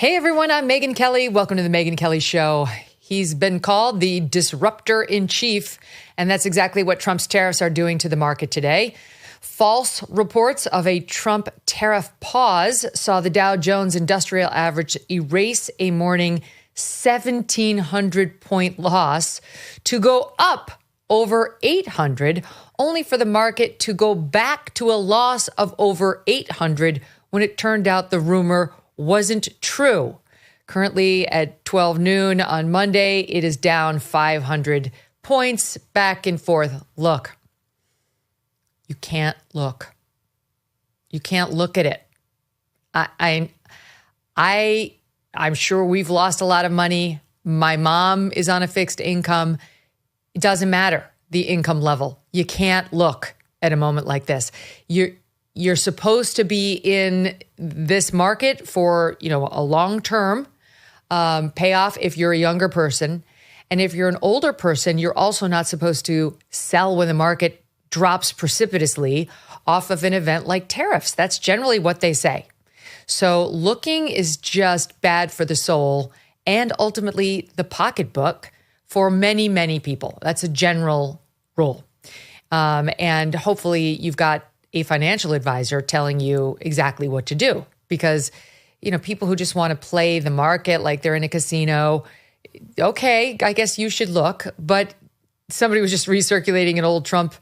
Hey everyone, I'm Megyn Kelly. Welcome to the Megyn Kelly Show. He's been called the disruptor in chief, and that's exactly what Trump's tariffs are doing to the market today. False reports of a Trump tariff pause saw the Dow Jones Industrial Average erase a morning 1,700-point loss to go up over 800, only for the market to go back to a loss of over 800 when it turned out the rumor wasn't true. Currently at 12 noon on Monday, it is down 500 points back and forth. Look, you can't look. You can't look at it. I'm sure we've lost a lot of money. My mom is on a fixed income. It doesn't matter the income level. You can't look at a moment like this. You're supposed to be in this market for, a long-term payoff if you're a younger person. And if you're an older person, you're also not supposed to sell when the market drops precipitously off of an event like tariffs. That's generally what they say. So looking is just bad for the soul and ultimately the pocketbook for many, many people. That's a general rule. And hopefully you've got a financial advisor telling you exactly what to do, because, people who just want to play the market like they're in a casino, okay, I guess you should look. But somebody was just recirculating an old Trump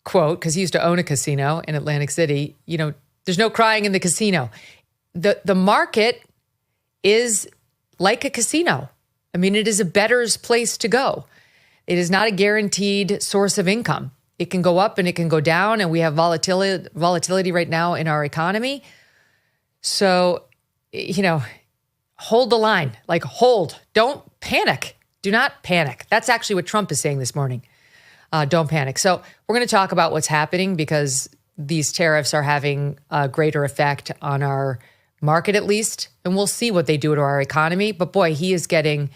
quote, because he used to own a casino in Atlantic City. There's no crying in the casino. The market is like a casino. I mean, it is a bettor's place to go. It is not a guaranteed source of income. It can go up and it can go down, and we have volatility right now in our economy. So, hold the line, hold. Don't panic. Do not panic. That's actually what Trump is saying this morning. Don't panic. So we're going to talk about what's happening, because these tariffs are having a greater effect on our market, at least, and we'll see what they do to our economy. But boy, he is getting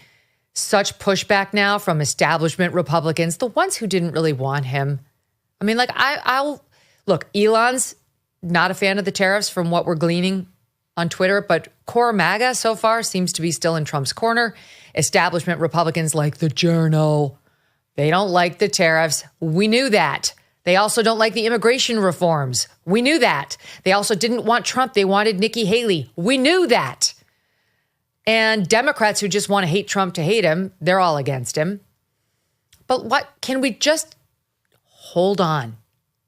such pushback now from establishment Republicans, the ones who didn't really want him. I mean, I'll look, Elon's not a fan of the tariffs from what we're gleaning on Twitter, but core MAGA so far seems to be still in Trump's corner. Establishment Republicans like the Journal, they don't like the tariffs. We knew that. They also don't like the immigration reforms. We knew that. They also didn't want Trump. They wanted Nikki Haley. We knew that. And Democrats who just want to hate Trump to hate him, they're all against him. But what can we just hold on?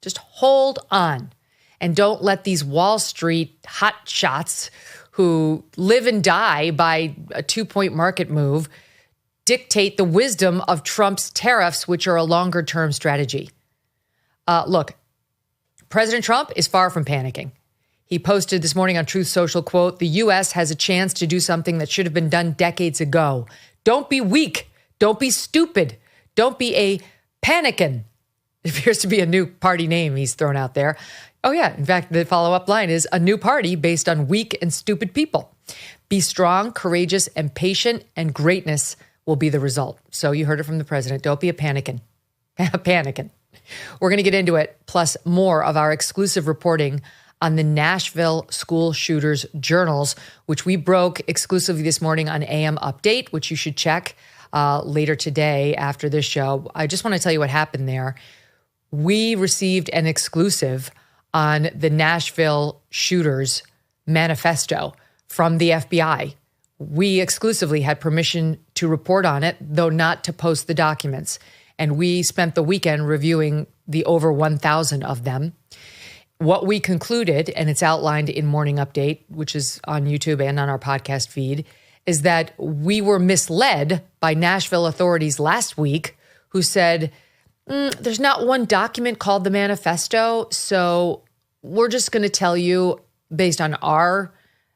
Just hold on. And don't let these Wall Street hotshots who live and die by a 2-point market move dictate the wisdom of Trump's tariffs, which are a longer-term strategy. Look, President Trump is far from panicking. He posted this morning on Truth Social, quote, "The U.S. has a chance to do something that should have been done decades ago. Don't be weak. Don't be stupid. Don't be a panickin." It appears to be a new party name he's thrown out there. Oh, yeah. In fact, the follow-up line is a new party based on weak and stupid people. Be strong, courageous, and patient, and greatness will be the result. So you heard it from the president. Don't be a panickin. Panicking. We're going to get into it, plus more of our exclusive reporting on the Nashville school shooters' journals, which we broke exclusively this morning on AM Update, which you should check later today after this show. I just want to tell you what happened there. We received an exclusive on the Nashville shooters' manifesto from the FBI. We exclusively had permission to report on it, though not to post the documents. And we spent the weekend reviewing the over 1,000 of them. What we concluded, and it's outlined in Morning Update, which is on YouTube and on our podcast feed, is that we were misled by Nashville authorities last week who said, there's not one document called the manifesto, so we're just going to tell you, based on our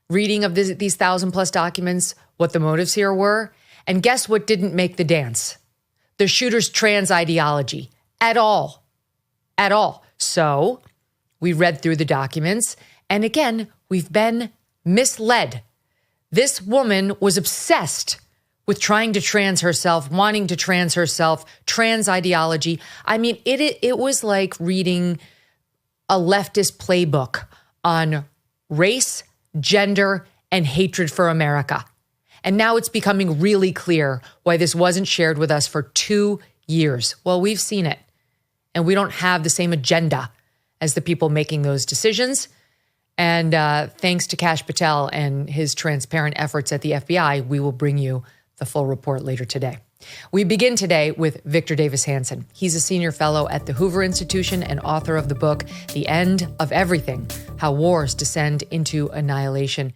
reading of these 1,000+ documents, what the motives here were. And guess what didn't make the dance? The shooter's trans ideology at all. At all. So we read through the documents, and again, we've been misled. This woman was obsessed with trying to trans herself, wanting to trans herself, trans ideology. I mean, it was like reading a leftist playbook on race, gender, and hatred for America. And now it's becoming really clear why this wasn't shared with us for 2 years. Well, we've seen it, and we don't have the same agenda as the people making those decisions. And thanks to Kash Patel and his transparent efforts at the FBI, we will bring you the full report later today. We begin today with Victor Davis Hanson. He's a senior fellow at the Hoover Institution and author of the book, The End of Everything: How Wars Descend into Annihilation.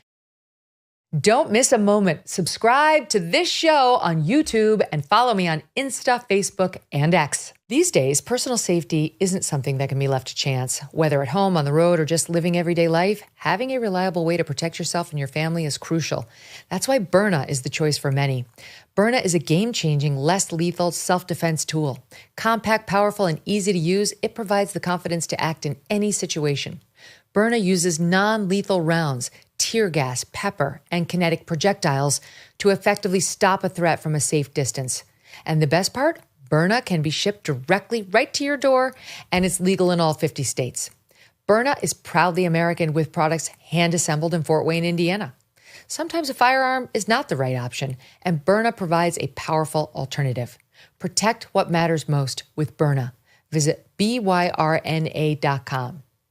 Don't miss a moment. Subscribe to this show on YouTube and follow me on Insta, Facebook, and X. These days, personal safety isn't something that can be left to chance. Whether at home, on the road, or just living everyday life, having a reliable way to protect yourself and your family is crucial. That's why Byrna is the choice for many. Byrna is a game-changing, less lethal self-defense tool. Compact, powerful, and easy to use, it provides the confidence to act in any situation. Byrna uses non-lethal rounds, tear gas, pepper, and kinetic projectiles to effectively stop a threat from a safe distance. And the best part? Byrna can be shipped directly right to your door, and it's legal in all 50 states. Byrna is proudly American with products hand-assembled in Fort Wayne, Indiana. Sometimes a firearm is not the right option, and Byrna provides a powerful alternative. Protect what matters most with Byrna. Visit byrna.com.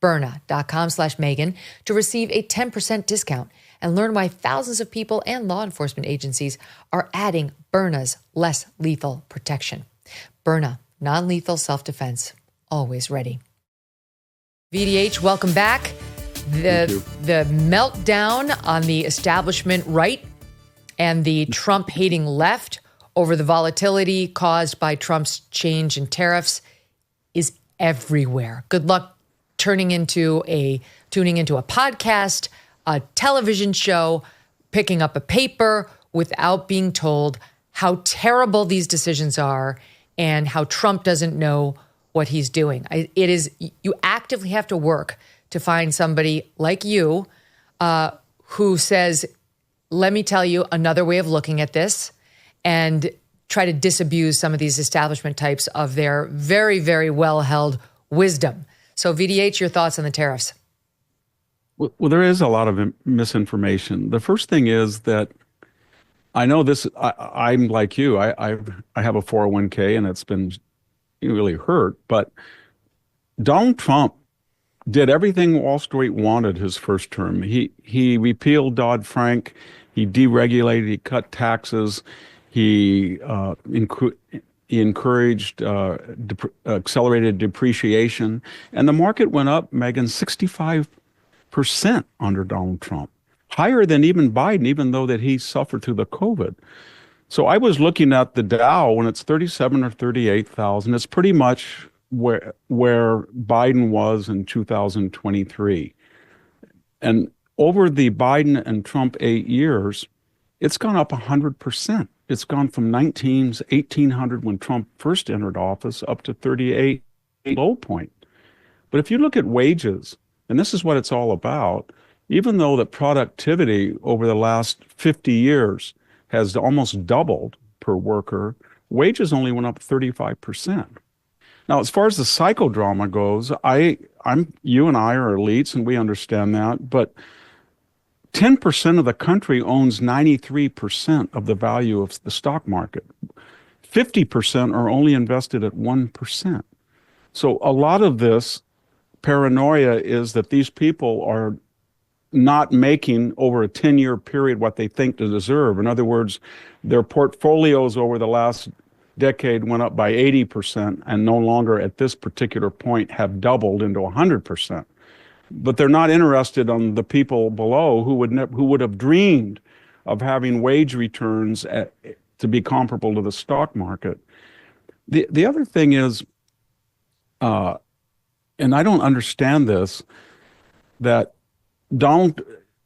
Byrna.com/Megyn to receive a 10% discount and learn why thousands of people and law enforcement agencies are adding Byrna's less lethal protection. Byrna, non-lethal self-defense, always ready. VDH, welcome back. The meltdown on the establishment right and the Trump-hating left over the volatility caused by Trump's change in tariffs is everywhere. Good luck tuning into a podcast, a television show, picking up a paper without being told how terrible these decisions are and how Trump doesn't know what he's doing. You actively have to work to find somebody like you who says, let me tell you another way of looking at this, and try to disabuse some of these establishment types of their very, very well-held wisdom. So VDH, your thoughts on the tariffs? Well, there is a lot of misinformation. The first thing is that I know this, I'm like you, I have a 401k and it's been really hurt, but Donald Trump did everything Wall Street wanted his first term. He repealed Dodd-Frank, he deregulated, he cut taxes, he encouraged accelerated depreciation, and the market went up, Megyn, 65% under Donald Trump, higher than even Biden, even though that he suffered through the COVID. So I was looking at the Dow when it's 37 or 38,000. It's pretty much where Biden was in 2023. And over the Biden and Trump 8 years, it's gone up 100%. It's gone from 1,800 when Trump first entered office up to 38 low point. But if you look at wages, and this is what it's all about, even though the productivity over the last 50 years has almost doubled per worker, wages only went up 35%. Now, as far as the psychodrama goes, you and I are elites, and we understand that, but 10% of the country owns 93% of the value of the stock market. 50% are only invested at 1%. So a lot of this paranoia is that these people are not making over a 10-year period what they think to deserve. In other words, their portfolios over the last decade went up by 80% and no longer at this particular point have doubled into 100%. But they're not interested on the people below who would have dreamed of having wage returns to be comparable to the stock market. The other thing is, and I don't understand this, that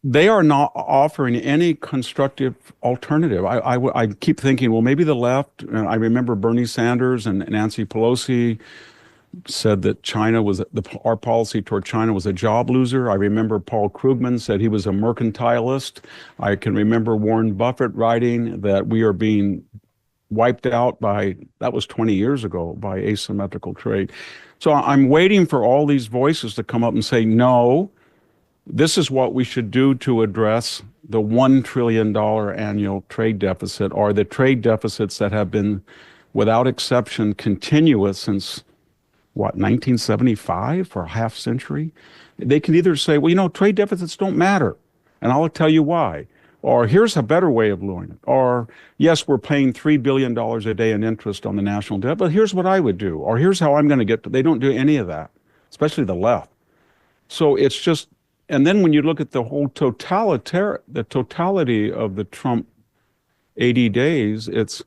they are not offering any constructive alternative. I keep thinking, well, maybe the left, and I remember Bernie Sanders and Nancy Pelosi said that our policy toward China was a job loser. I remember Paul Krugman said he was a mercantilist. I can remember Warren Buffett writing that we are being wiped out that was 20 years ago, by asymmetrical trade. So I'm waiting for all these voices to come up and say, no, This is what we should do to address the $1 trillion annual trade deficit, or the trade deficits that have been, without exception, continuous since, 1975, for a half century. They can either say, well, trade deficits don't matter, and I'll tell you why. Or here's a better way of doing it. Or, yes, we're paying $3 billion a day in interest on the national debt, but here's what I would do. Or here's how I'm going to get to. They don't do any of that, especially the left. So it's just, and then when you look at the whole totality of the Trump 80 days, it's,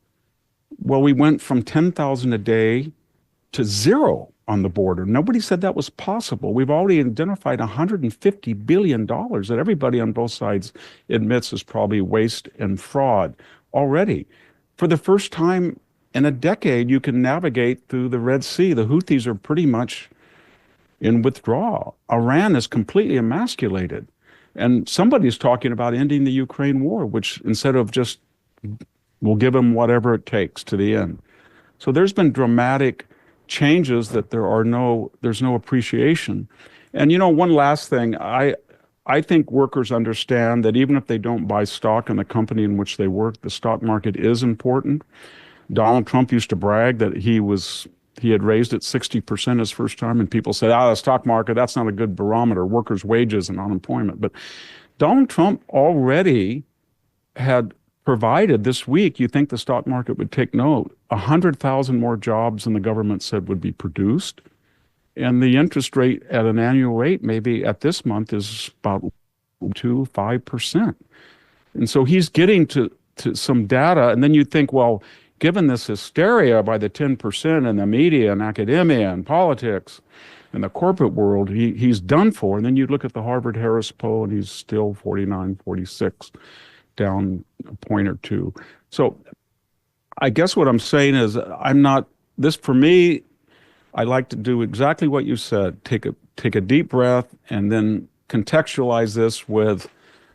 well, we went from 10,000 a day to zero on the border. Nobody said that was possible. We've already identified $150 billion that everybody on both sides admits is probably waste and fraud already. For the first time in a decade, you can navigate through the Red Sea. The Houthis are pretty much in withdrawal. Iran is completely emasculated. And somebody's talking about ending the Ukraine war, which instead of just, we'll give them whatever it takes to the end. So there's been dramatic changes that there's no appreciation. And one last thing, I think workers understand that even if they don't buy stock in the company in which they work, the stock market is important. Donald Trump used to brag that he had raised it 60% his first time, and people said, the stock market, that's not a good barometer, workers' wages and unemployment. But Donald Trump already had provided this week, you think the stock market would take note, 100,000 more jobs than the government said would be produced. And the interest rate at an annual rate, maybe at this month, is about 5%. And so he's getting to some data. And then you think, well, given this hysteria by the 10% in the media and academia and politics and the corporate world, he's done for. And then you look at the Harvard-Harris poll, and he's still 49, 46. Down a point or two. So I guess what I'm saying is for me, I like to do exactly what you said. Take a deep breath and then contextualize this with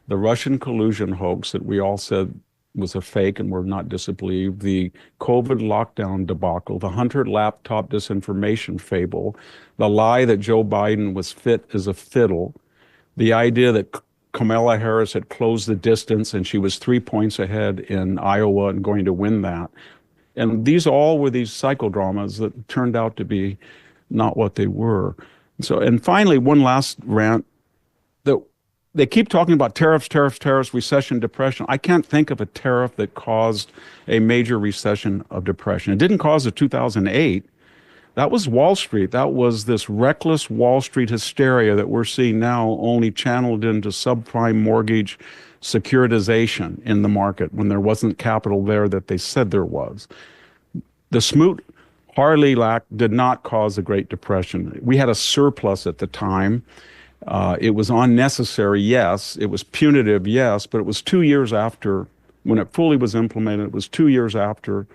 the Russian collusion hoax that we all said was a fake and were not disbelieved, the COVID lockdown debacle, the Hunter laptop disinformation fable, the lie that Joe Biden was fit as a fiddle, the idea that Kamala Harris had closed the distance and she was 3 points ahead in Iowa and going to win that. And these all were these psychodramas that turned out to be not what they were. So, and finally, one last rant. They keep talking about tariffs, recession, depression. I can't think of a tariff that caused a major recession of depression. It didn't cause the 2008. That was Wall Street. That was this reckless Wall Street hysteria that we're seeing now, only channeled into subprime mortgage securitization in the market when there wasn't capital there that they said there was. The Smoot-Hawley Act did not cause the Great Depression. We had a surplus at the time. It was unnecessary, yes. It was punitive, yes. But it was 2 years after, when it fully was implemented, it was 2 years after.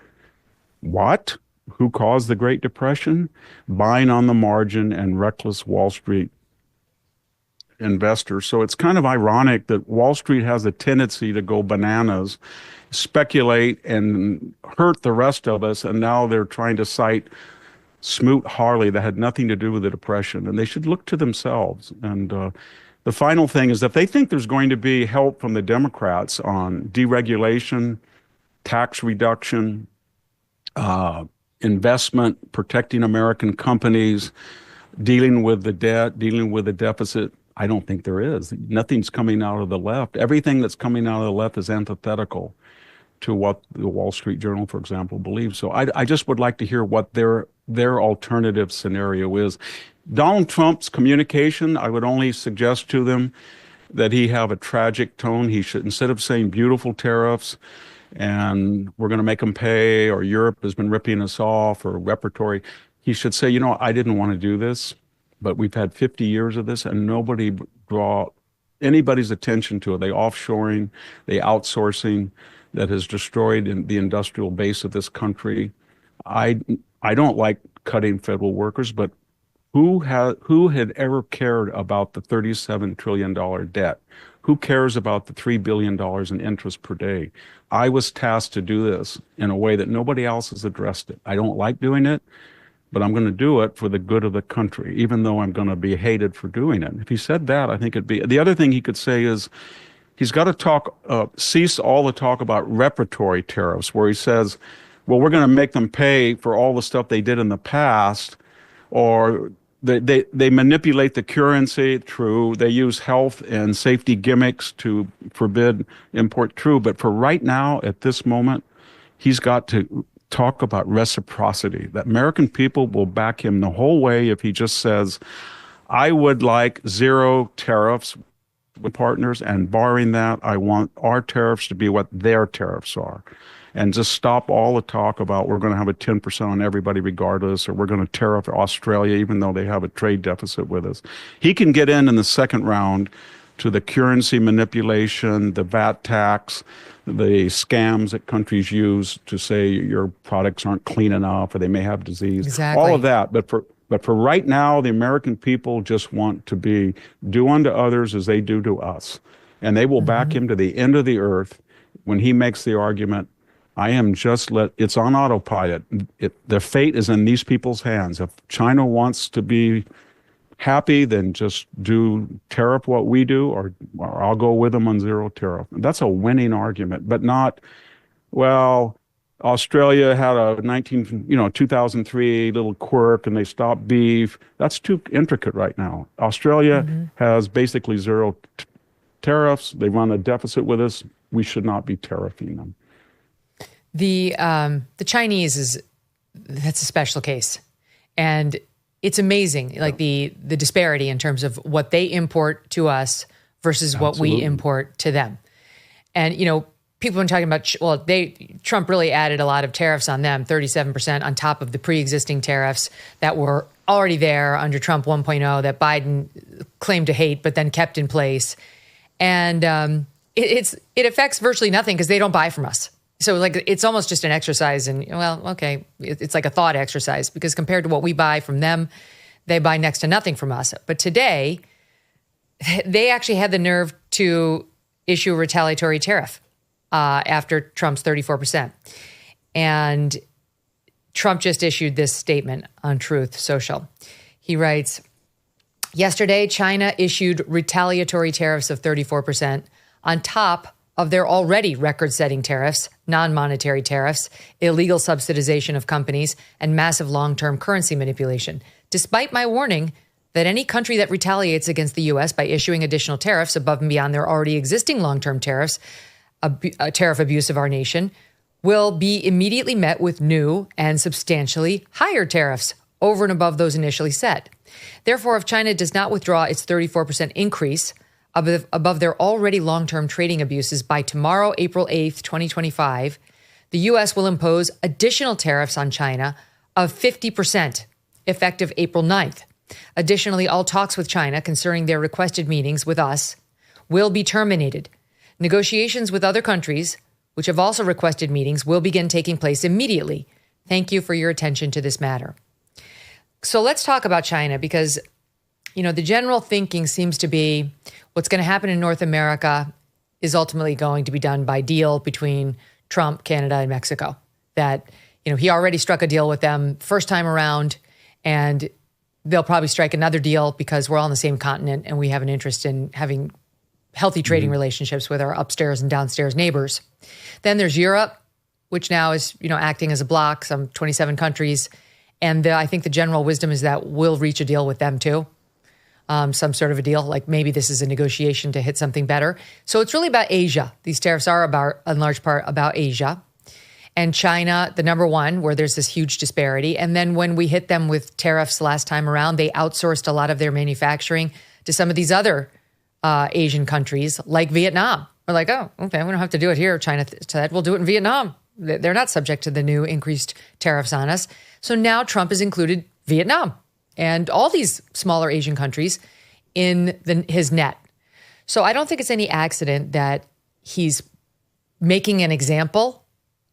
What? Who caused the Great Depression? Buying on the margin and reckless Wall Street investors. So it's kind of ironic that Wall Street has a tendency to go bananas, speculate, and hurt the rest of us. And now they're trying to cite Smoot-Hawley that had nothing to do with the Depression. And they should look to themselves. And the final thing is, if they think there's going to be help from the Democrats on deregulation, tax reduction, investment, protecting American companies, dealing with the debt, dealing with the deficit, I don't think there is. Nothing's coming out of the left. Everything that's coming out of the left is antithetical to what the Wall Street Journal, for example, believes. So I just would like to hear what their alternative scenario is. Donald Trump's communication, I would only suggest to them that he have a tragic tone. He should, instead of saying beautiful tariffs and we're going to make them pay, or Europe has been ripping us off, or repertory, he should say, I didn't want to do this, but we've had 50 years of this and nobody draw anybody's attention to it. They offshoring, they outsourcing that has destroyed the industrial base of this country. I don't like cutting federal workers, but who had ever cared about the $37 trillion debt? Who cares about the $3 billion in interest per day? I was tasked to do this in a way that nobody else has addressed it. I don't like doing it, but I'm going to do it for the good of the country, even though I'm going to be hated for doing it. If he said that, I think it'd be, the other thing he could say is he's got to cease all the talk about reparatory tariffs, where he says, well, we're going to make them pay for all the stuff they did in the past, or they manipulate the currency. True. They use health and safety gimmicks to forbid import. True. But for right now, at this moment, he's got to talk about reciprocity. That American people will back him the whole way if he just says, I would like zero tariffs with partners, and barring that, I want our tariffs to be what their tariffs are. And just stop all the talk about we're going to have a 10% on everybody regardless, or we're going to tariff Australia even though they have a trade deficit with us. He can get in the second round to the currency manipulation, the VAT tax, the scams that countries use to say your products aren't clean enough or they may have disease. Exactly. All of that. But for right now, the American people just want to be do unto others as they do to us. And they will back him to the end of the earth when he makes the argument, I am just it's on autopilot. The fate is in these people's hands. If China wants to be happy, then just do tariff what we do, or I'll go with them on zero tariff. That's a winning argument, but not, well, Australia had a 2003 little quirk and they stopped beef. That's too intricate right now. Australia has basically zero tariffs. They run a deficit with us. We should not be tariffing them. The Chinese that's a special case, and it's amazing, like the disparity in terms of what they import to us versus what we import to them. And people have been talking about Trump really added a lot of tariffs on them, 37% on top of the pre-existing tariffs that were already there under Trump 1.0 that Biden claimed to hate but then kept in place, and it affects virtually nothing because they don't buy from us. So it's almost just an exercise in, it's like a thought exercise because compared to what we buy from them, they buy next to nothing from us. But today, they actually had the nerve to issue a retaliatory tariff after Trump's 34%. And Trump just issued this statement on Truth Social. He writes, yesterday, China issued retaliatory tariffs of 34% on top of their already record-setting tariffs, non-monetary tariffs, illegal subsidization of companies, and massive long-term currency manipulation. Despite my warning that any country that retaliates against the U.S. by issuing additional tariffs above and beyond their already existing long-term tariffs, a tariff abuse of our nation, will be immediately met with new and substantially higher tariffs over and above those initially set. Therefore, if China does not withdraw its 34% increase above their already long-term trading abuses by tomorrow, April 8th, 2025, the U.S. will impose additional tariffs on China of 50%, effective April 9th. Additionally, all talks with China concerning their requested meetings with us will be terminated. Negotiations with other countries, which have also requested meetings, will begin taking place immediately. Thank you for your attention to this matter. So let's talk about China because, the general thinking seems to be what's going to happen in North America is ultimately going to be done by deal between Trump, Canada, and Mexico. That, he already struck a deal with them first time around, and they'll probably strike another deal because we're all on the same continent and we have an interest in having healthy trading relationships with our upstairs and downstairs neighbors. Then there's Europe, which now is, acting as a bloc, some 27 countries. And I think the general wisdom is that we'll reach a deal with them too. Some sort of a deal, like maybe this is a negotiation to hit something better. So it's really about Asia. These tariffs are about, in large part, about Asia. And China, the number one, where there's this huge disparity. And then when we hit them with tariffs last time around, they outsourced a lot of their manufacturing to some of these other Asian countries, like Vietnam. We're like, oh, okay, we don't have to do it here. China said, we'll do it in Vietnam. They're not subject to the new increased tariffs on us. So now Trump has included Vietnam and all these smaller Asian countries in his net. So I don't think it's any accident that he's making an example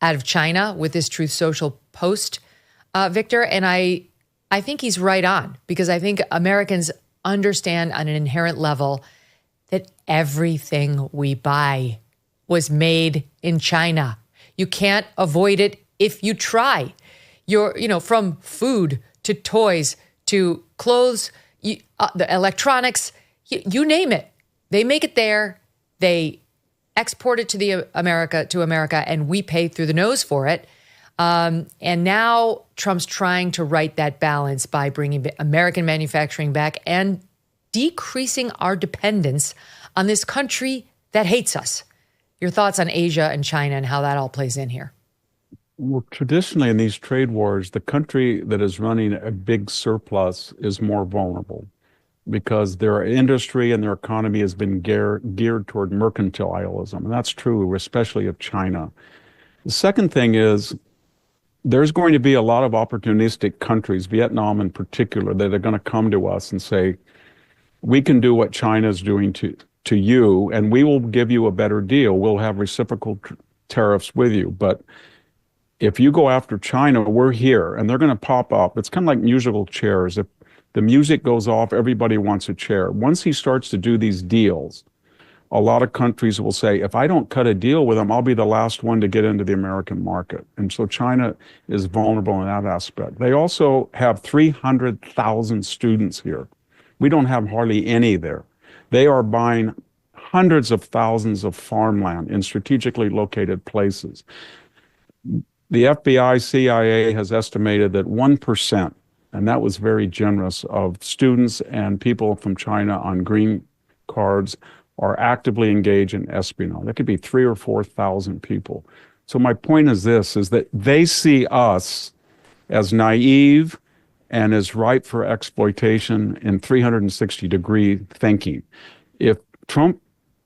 out of China with this Truth Social post, Victor. And I think he's right on because I think Americans understand on an inherent level that everything we buy was made in China. You can't avoid it if you try. From food to toys, to clothes, the electronics, you name it. They make it there. They export it to America, and we pay through the nose for it. And now Trump's trying to right that balance by bringing American manufacturing back and decreasing our dependence on this country that hates us. Your thoughts on Asia and China and how that all plays in here? Well, traditionally in these trade wars, the country that is running a big surplus is more vulnerable because their industry and their economy has been geared toward mercantilism. And that's true, especially of China. The second thing is there's going to be a lot of opportunistic countries, Vietnam in particular, that are going to come to us and say, we can do what China's doing to you, and we will give you a better deal. We'll have reciprocal tariffs with you. But if you go after China, we're here, and they're going to pop up. It's kind of like musical chairs. If the music goes off, everybody wants a chair. Once he starts to do these deals, a lot of countries will say, if I don't cut a deal with him, I'll be the last one to get into the American market. And so China is vulnerable in that aspect. They also have 300,000 students here. We don't have hardly any there. They are buying hundreds of thousands of farmland in strategically located places. The FBI, CIA has estimated that 1%, and that was very generous, of students and people from China on green cards are actively engaged in espionage. That could be 3,000 or 4,000 people. So my point is this, is that they see us as naive and is ripe for exploitation in 360-degree thinking. If Trump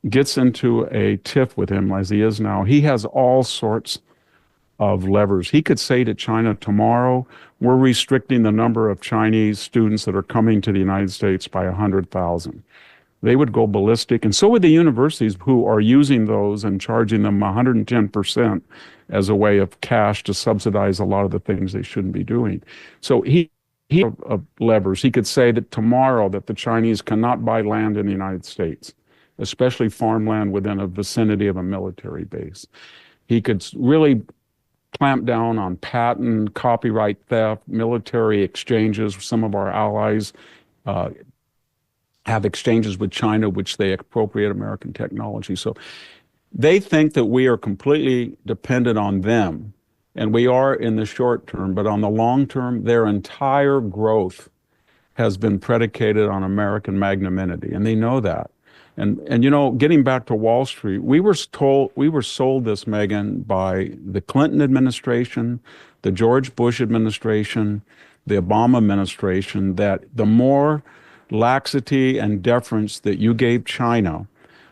gets into a tiff with him, as he is now, he has all sorts of levers. He could say to China tomorrow, we're restricting the number of Chinese students that are coming to the United States by 100,000. They would go ballistic, and so would the universities who are using those and charging them 110% as a way of cash to subsidize a lot of the things they shouldn't be doing. So he of levers. He could say that tomorrow that the Chinese cannot buy land in the United States, especially farmland within a vicinity of a military base. He could really clamp down on patent, copyright theft, military exchanges. Some of our allies have exchanges with China, which they appropriate American technology. So they think that we are completely dependent on them. And we are in the short term, but on the long term, their entire growth has been predicated on American magnanimity, and they know that. And you know, getting back to Wall Street, we were sold this, Megyn, by the Clinton administration, the George Bush administration, the Obama administration, that the more laxity and deference that you gave China,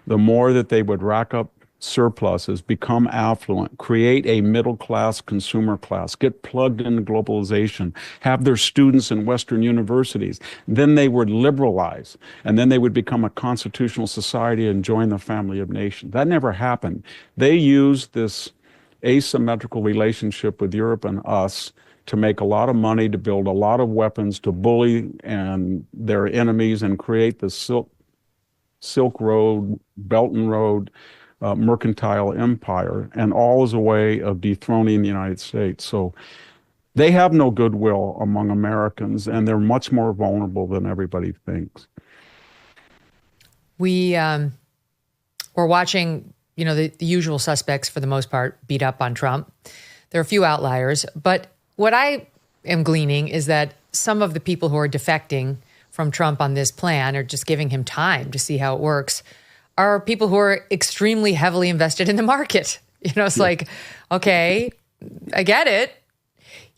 the more that they would rack up surpluses, become affluent, create a middle-class consumer class, get plugged into globalization, have their students in Western universities. Then they would liberalize, and then they would become a constitutional society and join the family of nations. That never happened. They used this asymmetrical relationship with Europe and us to make a lot of money, to build a lot of weapons, to bully and their enemies and create the Silk Road, Belt and Road, mercantile empire, and all as a way of dethroning the United States. So they have no goodwill among Americans, and they're much more vulnerable than everybody thinks. We're watching, you know, the usual suspects for the most part beat up on Trump. There are a few outliers, but what I am gleaning is that some of the people who are defecting from Trump on this plan, or just giving him time to see how it works, are people who are extremely heavily invested in the market. You know, it's like, okay, I get it.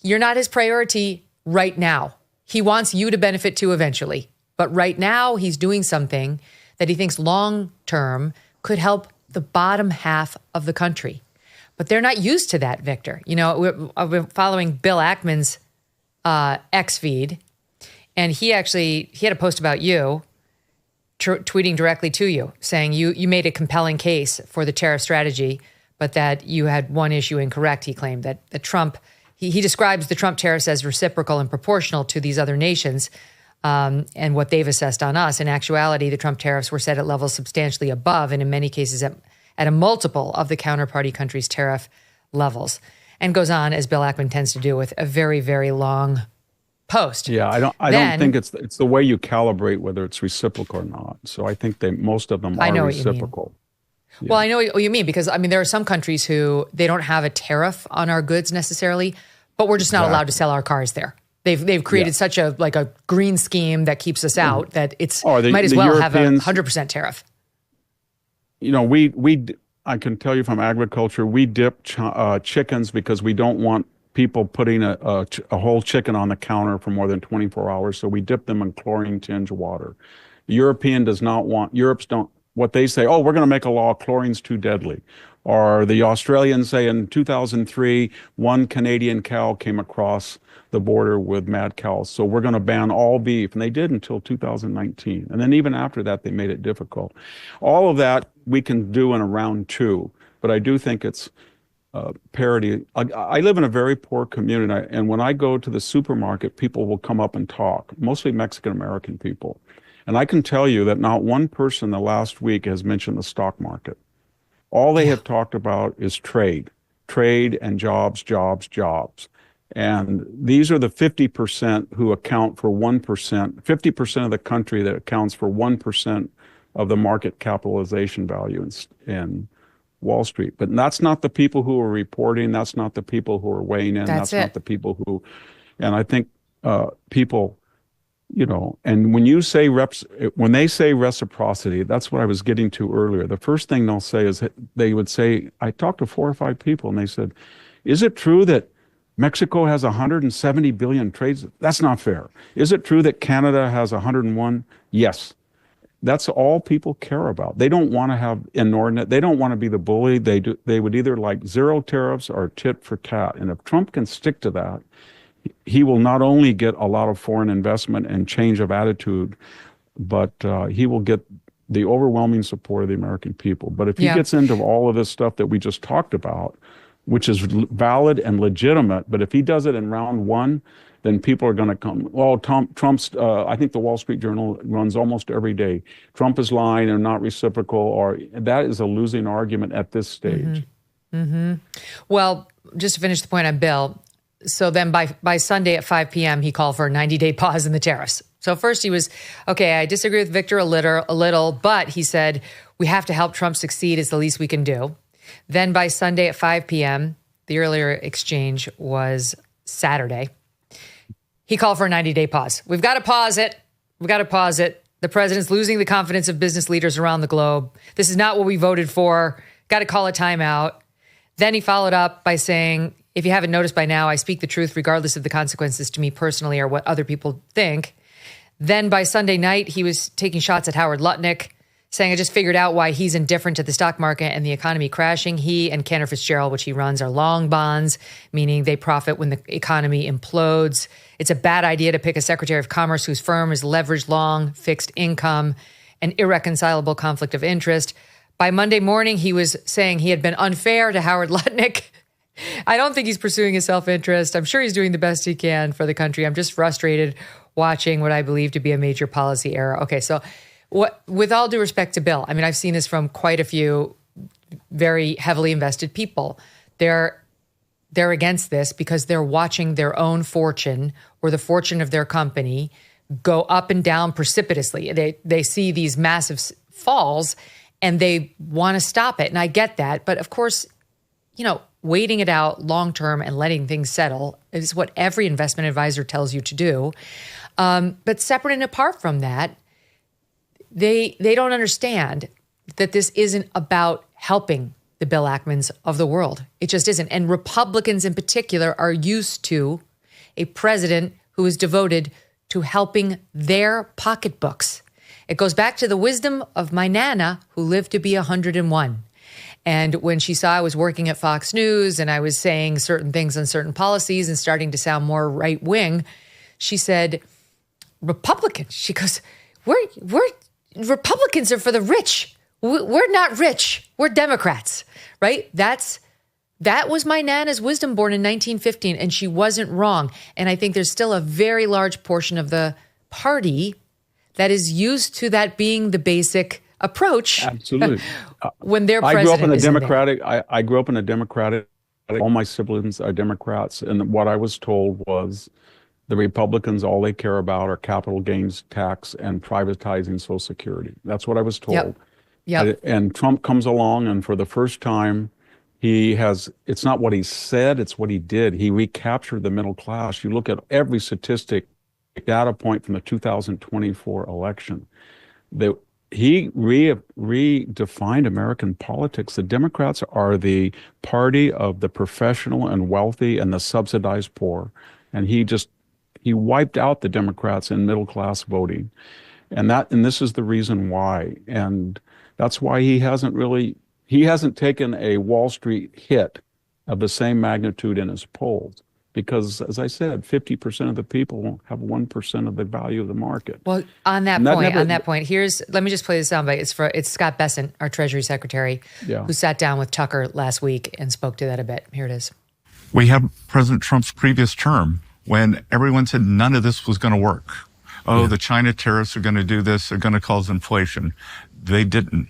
You're not his priority right now. He wants you to benefit too eventually. But right now, he's doing something that he thinks long-term could help the bottom half of the country. But they're not used to that, Victor. You know, I've been following Bill Ackman's X feed, and he had a post about you, tweeting directly to you, saying you made a compelling case for the tariff strategy, but that you had one issue incorrect. He claimed that the Trump, he describes the Trump tariffs as reciprocal and proportional to these other nations and what they've assessed on us. In actuality, the Trump tariffs were set at levels substantially above, and in many cases at a multiple of the counterparty country's tariff levels. And goes on, as Bill Ackman tends to do, with a very, very long post. Yeah, I don't think it's the way you calibrate whether it's reciprocal or not. So I think most of them are reciprocal. Yeah. Well, I know what you mean, because I mean there are some countries who they don't have a tariff on our goods necessarily, but we're just not allowed to sell our cars there. They've created such a green scheme that keeps us out that it's might as well have a 100% tariff. You know, I can tell you from agriculture, we dip chickens because we don't want people putting a whole chicken on the counter for more than 24 hours. So we dip them in chlorine tinged water. Europe's don't, what they say, oh, we're going to make a law, chlorine's too deadly. Or the Australians say in 2003, one Canadian cow came across the border with mad cows. So we're going to ban all beef. And they did until 2019. And then even after that, they made it difficult. All of that we can do in a round two. But I do think it's parity. I live in a very poor community. And when I go to the supermarket, people will come up and talk, mostly Mexican-American people. And I can tell you that not one person the last week has mentioned the stock market. All they have talked about is trade and jobs. And these are the 50% who account for 1%, 50% of the country that accounts for 1% of the market capitalization value in Wall Street. But that's not the people who are reporting. That's not the people who are weighing in. That's not the people who, and I think people, you know, and when they say reciprocity, that's what I was getting to earlier. The first thing they'll say is they would say, I talked to 4 or 5 people and they said, is it true that Mexico has 170 billion trades? That's not fair. Is it true that Canada has 101? Yes. That's all people care about. They don't want to have inordinate. They don't want to be the bully. They would either like zero tariffs or tit for tat. And if Trump can stick to that, he will not only get a lot of foreign investment and change of attitude, but he will get the overwhelming support of the American people. But if he gets into all of this stuff that we just talked about, which is valid and legitimate, but if he does it in round one, then people are going to come, well, Trump's, I think the Wall Street Journal runs almost every day. Trump is lying and not reciprocal, or that is a losing argument at this stage. Well, just to finish the point on Bill, so then by Sunday at 5 p.m., he called for a 90-day pause in the tariffs. So first he was, okay, I disagree with Victor a little, but he said, we have to help Trump succeed is the least we can do. Then by Sunday at 5 p.m., the earlier exchange was Saturday, he called for a 90-day pause. We've got to pause it. The president's losing the confidence of business leaders around the globe. This is not what we voted for. Got to call a timeout. Then he followed up by saying, if you haven't noticed by now, I speak the truth regardless of the consequences to me personally or what other people think. Then by Sunday night, he was taking shots at Howard Lutnick, saying, I just figured out why he's indifferent to the stock market and the economy crashing. He and Cantor Fitzgerald, which he runs, are long bonds, meaning they profit when the economy implodes. It's a bad idea to pick a Secretary of Commerce whose firm is leveraged long, fixed income, an irreconcilable conflict of interest. By Monday morning, he was saying he had been unfair to Howard Lutnick. I don't think he's pursuing his self-interest. I'm sure he's doing the best he can for the country. I'm just frustrated watching what I believe to be a major policy error. Okay, so with all due respect to Bill, I mean, I've seen this from quite a few very heavily invested people. They're against this because they're watching their own fortune or the fortune of their company go up and down precipitously. They see these massive falls and they want to stop it. And I get that. But of course, you know, waiting it out long term and letting things settle is what every investment advisor tells you to do. But separate and apart from that, they don't understand that this isn't about helping the Bill Ackmans of the world. It just isn't. And Republicans in particular are used to a president who is devoted to helping their pocketbooks. It goes back to the wisdom of my Nana, who lived to be 101. And when she saw I was working at Fox News and I was saying certain things on certain policies and starting to sound more right wing, she said, Republicans. She goes, we're Republicans are for the rich. We're not rich. We're Democrats, right? That was my Nana's wisdom born in 1915, and she wasn't wrong. And I think there's still a very large portion of the party that is used to that being the basic approach. Absolutely. When their president I grew up in a Democratic. All my siblings are Democrats, and what I was told was The Republicans, all they care about are capital gains tax and privatizing Social Security. That's what I was told. Yep. And Trump comes along, and for the first time, it's not what he said, it's what he did. He recaptured the middle class. You look at every statistic, data point from the 2024 election. He redefined American politics. The Democrats are the party of the professional and wealthy and the subsidized poor. And he wiped out the Democrats in middle class voting. And this is the reason why. And that's why he hasn't taken a Wall Street hit of the same magnitude in his polls. Because, as I said, 50% of the people have 1% of the value of the market. Well, on that point, let me just play this soundbite. It's Scott Bessent, our Treasury Secretary, who sat down with Tucker last week and spoke to that a bit. Here it is. We have President Trump's previous term when everyone said none of this was going to work. The China tariffs are going to do this, they're going to cause inflation. They didn't.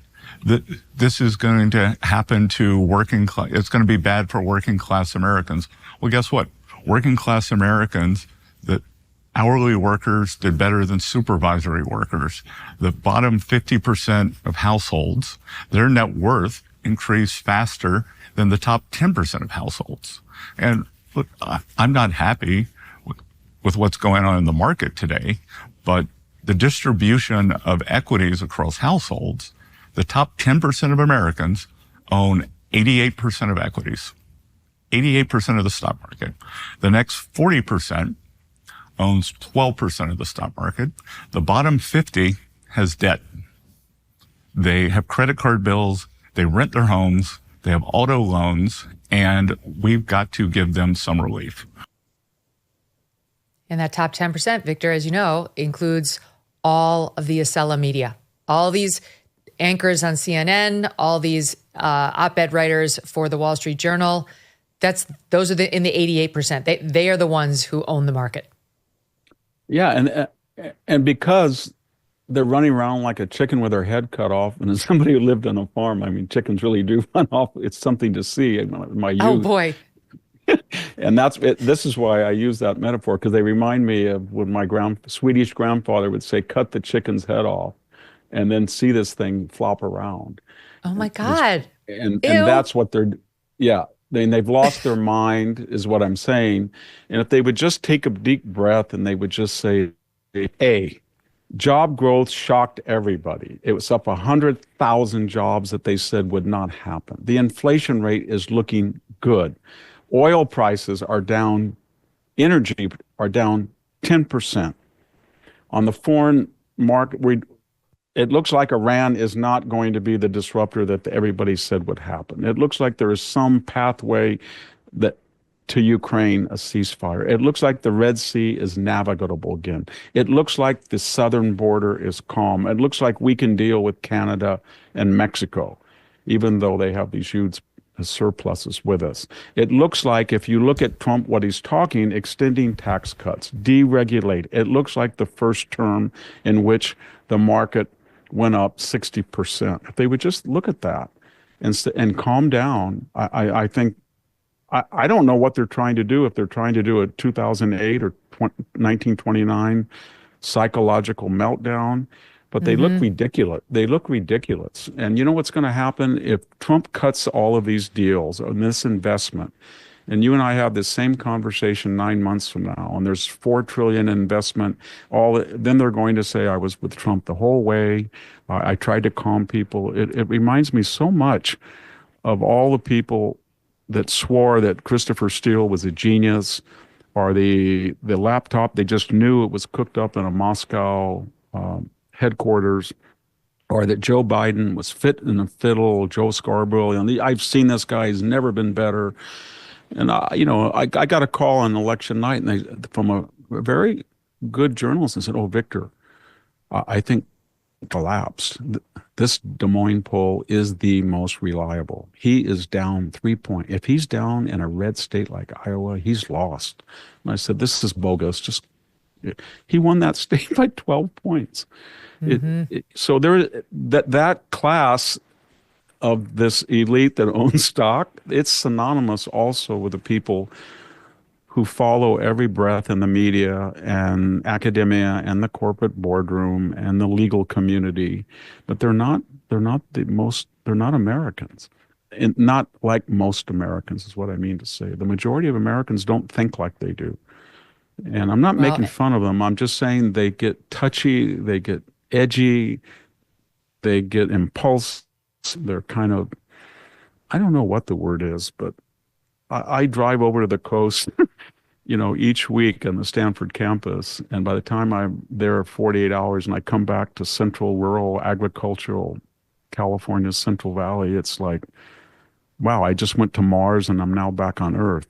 This is going to happen to working class. It's going to be bad for working class Americans. Well, guess what? Working class Americans, the hourly workers did better than supervisory workers. The bottom 50% of households, their net worth increased faster than the top 10% of households. And look, I'm not happy with what's going on in the market today, but the distribution of equities across households, the top 10% of Americans own 88% of equities. 88% of the stock market. The next 40% owns 12% of the stock market. The bottom 50 has debt. They have credit card bills. They rent their homes. They have auto loans, and we've got to give them some relief. And that top 10%, Victor, as you know, includes all of the Acela media, all these anchors on CNN, all these op-ed writers for the Wall Street Journal. Those are in the 88%. They are the ones who own the market. Yeah, and because they're running around like a chicken with their head cut off, and as somebody who lived on a farm, I mean, chickens really do run off. It's something to see in my youth. Oh boy. And this is why I use that metaphor, because they remind me of when my Swedish grandfather would say, "Cut the chicken's head off," and then see this thing flop around. Oh my God! And that's what they've lost their mind, is what I'm saying. And if they would just take a deep breath and they would just say, "Hey, job growth shocked everybody. It was up 100,000 jobs that they said would not happen. The inflation rate is looking good. Oil prices are down. Energy are down 10%. On the foreign market, it looks like Iran is not going to be the disruptor that everybody said would happen. It looks like there is some pathway to Ukraine, a ceasefire. It looks like the Red Sea is navigable again. It looks like the southern border is calm. It looks like we can deal with Canada and Mexico, even though they have these huge surpluses with us. It looks like, if you look at Trump, what he's talking, extending tax cuts, deregulate. It looks like the first term in which the market went up 60%. If they would just look at that and calm down, I think, I don't know what they're trying to do, if they're trying to do a 2008 or 1929 psychological meltdown, but they look ridiculous. They look ridiculous. And you know what's going to happen if Trump cuts all of these deals on this investment, and you and I have this same conversation 9 months from now, and there's $4 trillion in investment, then they're going to say, I was with Trump the whole way. I tried to calm people. It reminds me so much of all the people that swore that Christopher Steele was a genius, or the laptop, they just knew it was cooked up in a Moscow headquarters, or that Joe Biden was fit in a fiddle, Joe Scarborough. And I've seen this guy, he's never been better. And I got a call on election night, and from a very good journalist, and said, "Oh, Victor, I think collapsed. This Des Moines poll is the most reliable. He is down 3 points. If he's down in a red state like Iowa, he's lost." And I said, "This is bogus. He won that state by 12 points." So that class of this elite that owns stock, it's synonymous also with the people who follow every breath in the media and academia and the corporate boardroom and the legal community, but they're not Americans. And not like most Americans is what I mean to say. The majority of Americans don't think like they do. And I'm not making fun of them. I'm just saying they get touchy, they get edgy, they get impulsive. They're kind of, I don't know what the word is, but I drive over to the coast, each week on the Stanford campus. And by the time I'm there 48 hours and I come back to central rural agricultural California's Central Valley, it's like, wow, I just went to Mars and I'm now back on Earth,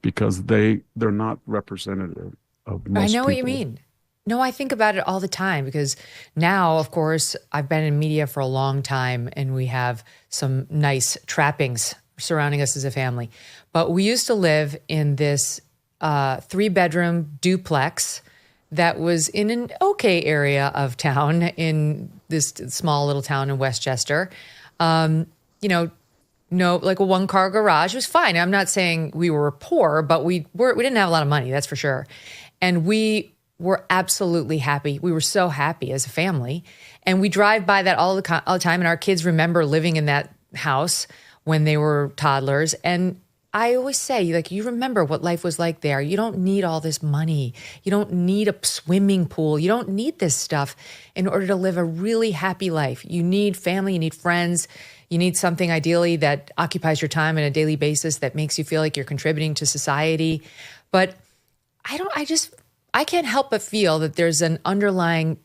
because they're not representative of most I know people. what you mean. No, I think about it all the time, because now, of course, I've been in media for a long time and we have some nice trappings surrounding us as a family. But we used to live in this 3-bedroom duplex that was in an okay area of town, in this small little town in Westchester. No, like a 1-car garage. It was fine. I'm not saying we were poor, but we didn't have a lot of money, that's for sure. And we were absolutely happy. We were so happy as a family. And we drive by that all the time. And our kids remember living in that house when they were toddlers. And I always say, you remember what life was like there. You don't need all this money. You don't need a swimming pool. You don't need this stuff in order to live a really happy life. You need family. You need friends. You need something ideally that occupies your time on a daily basis, that makes you feel like you're contributing to society. But I can't help but feel that there's an underlying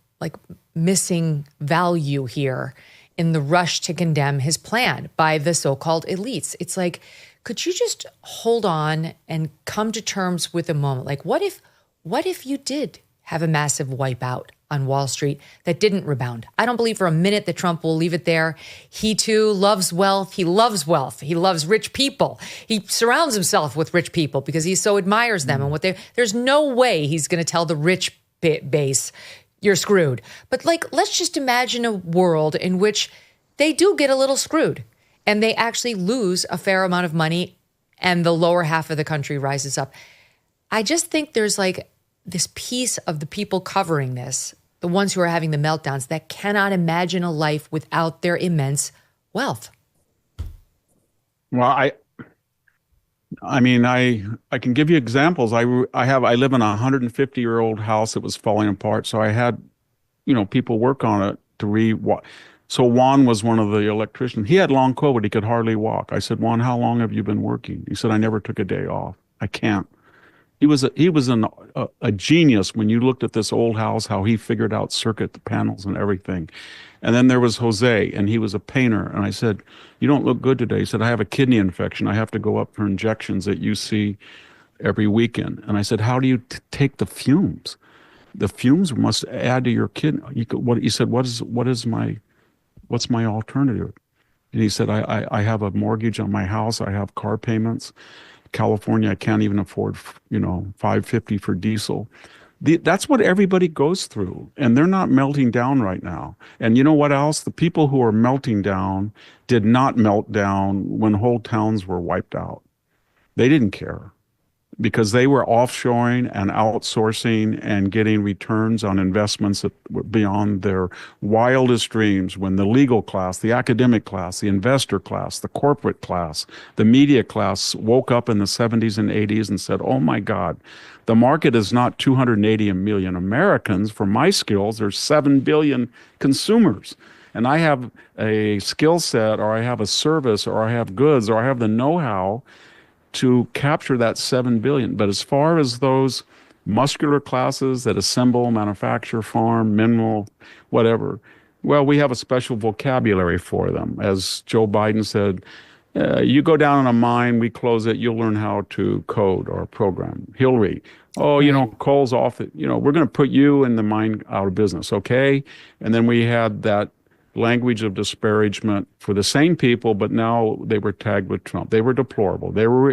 missing value here in the rush to condemn his plan by the so-called elites. It's like, could you just hold on and come to terms with a moment? What if you did have a massive wipeout on Wall Street that didn't rebound? I don't believe for a minute that Trump will leave it there. He too loves wealth. He loves wealth. He loves rich people. He surrounds himself with rich people because he so admires them and there's no way he's going to tell the rich base, you're screwed. But let's just imagine a world in which they do get a little screwed and they actually lose a fair amount of money and the lower half of the country rises up. I just think there's this piece of the people covering this, the ones who are having the meltdowns, that cannot imagine a life without their immense wealth. Well, I can give you examples. I live in a 150-year-old house that was falling apart, so I had, people work on it to So Juan was one of the electricians. He had long COVID. He could hardly walk. I said, Juan, how long have you been working? He said, I never took a day off. I can't. He was a genius when you looked at this old house, how he figured out circuit the panels and everything. And then there was Jose, and he was a painter. And I said, you don't look good today. He said, I have a kidney infection. I have to go up for injections at UC every weekend. And I said, how do you take the fumes? The fumes must add to your kidney. He said, what's my alternative? And he said, I have a mortgage on my house. I have car payments. California, I can't even afford, $5.50 for diesel. That's what everybody goes through, and they're not melting down right now. And you know what else? The people who are melting down did not melt down when whole towns were wiped out. They didn't care, because they were offshoring and outsourcing and getting returns on investments that were beyond their wildest dreams, when the legal class, the academic class, the investor class, the corporate class, the media class woke up in the 70s and 80s and said, oh my God, the market is not 280 million Americans. For my skills, there's 7 billion consumers. And I have a skill set, or I have a service, or I have goods, or I have the know-how to capture that 7 billion. But as far as those muscular classes that assemble, manufacture, farm, mineral, whatever, well, we have a special vocabulary for them. As Joe Biden said, you go down in a mine, we close it, you'll learn how to code or program. Hillary, coal's off, we're going to put you in the mine out of business, okay? And then we had that language of disparagement for the same people, but now they were tagged with Trump. They were deplorable. They were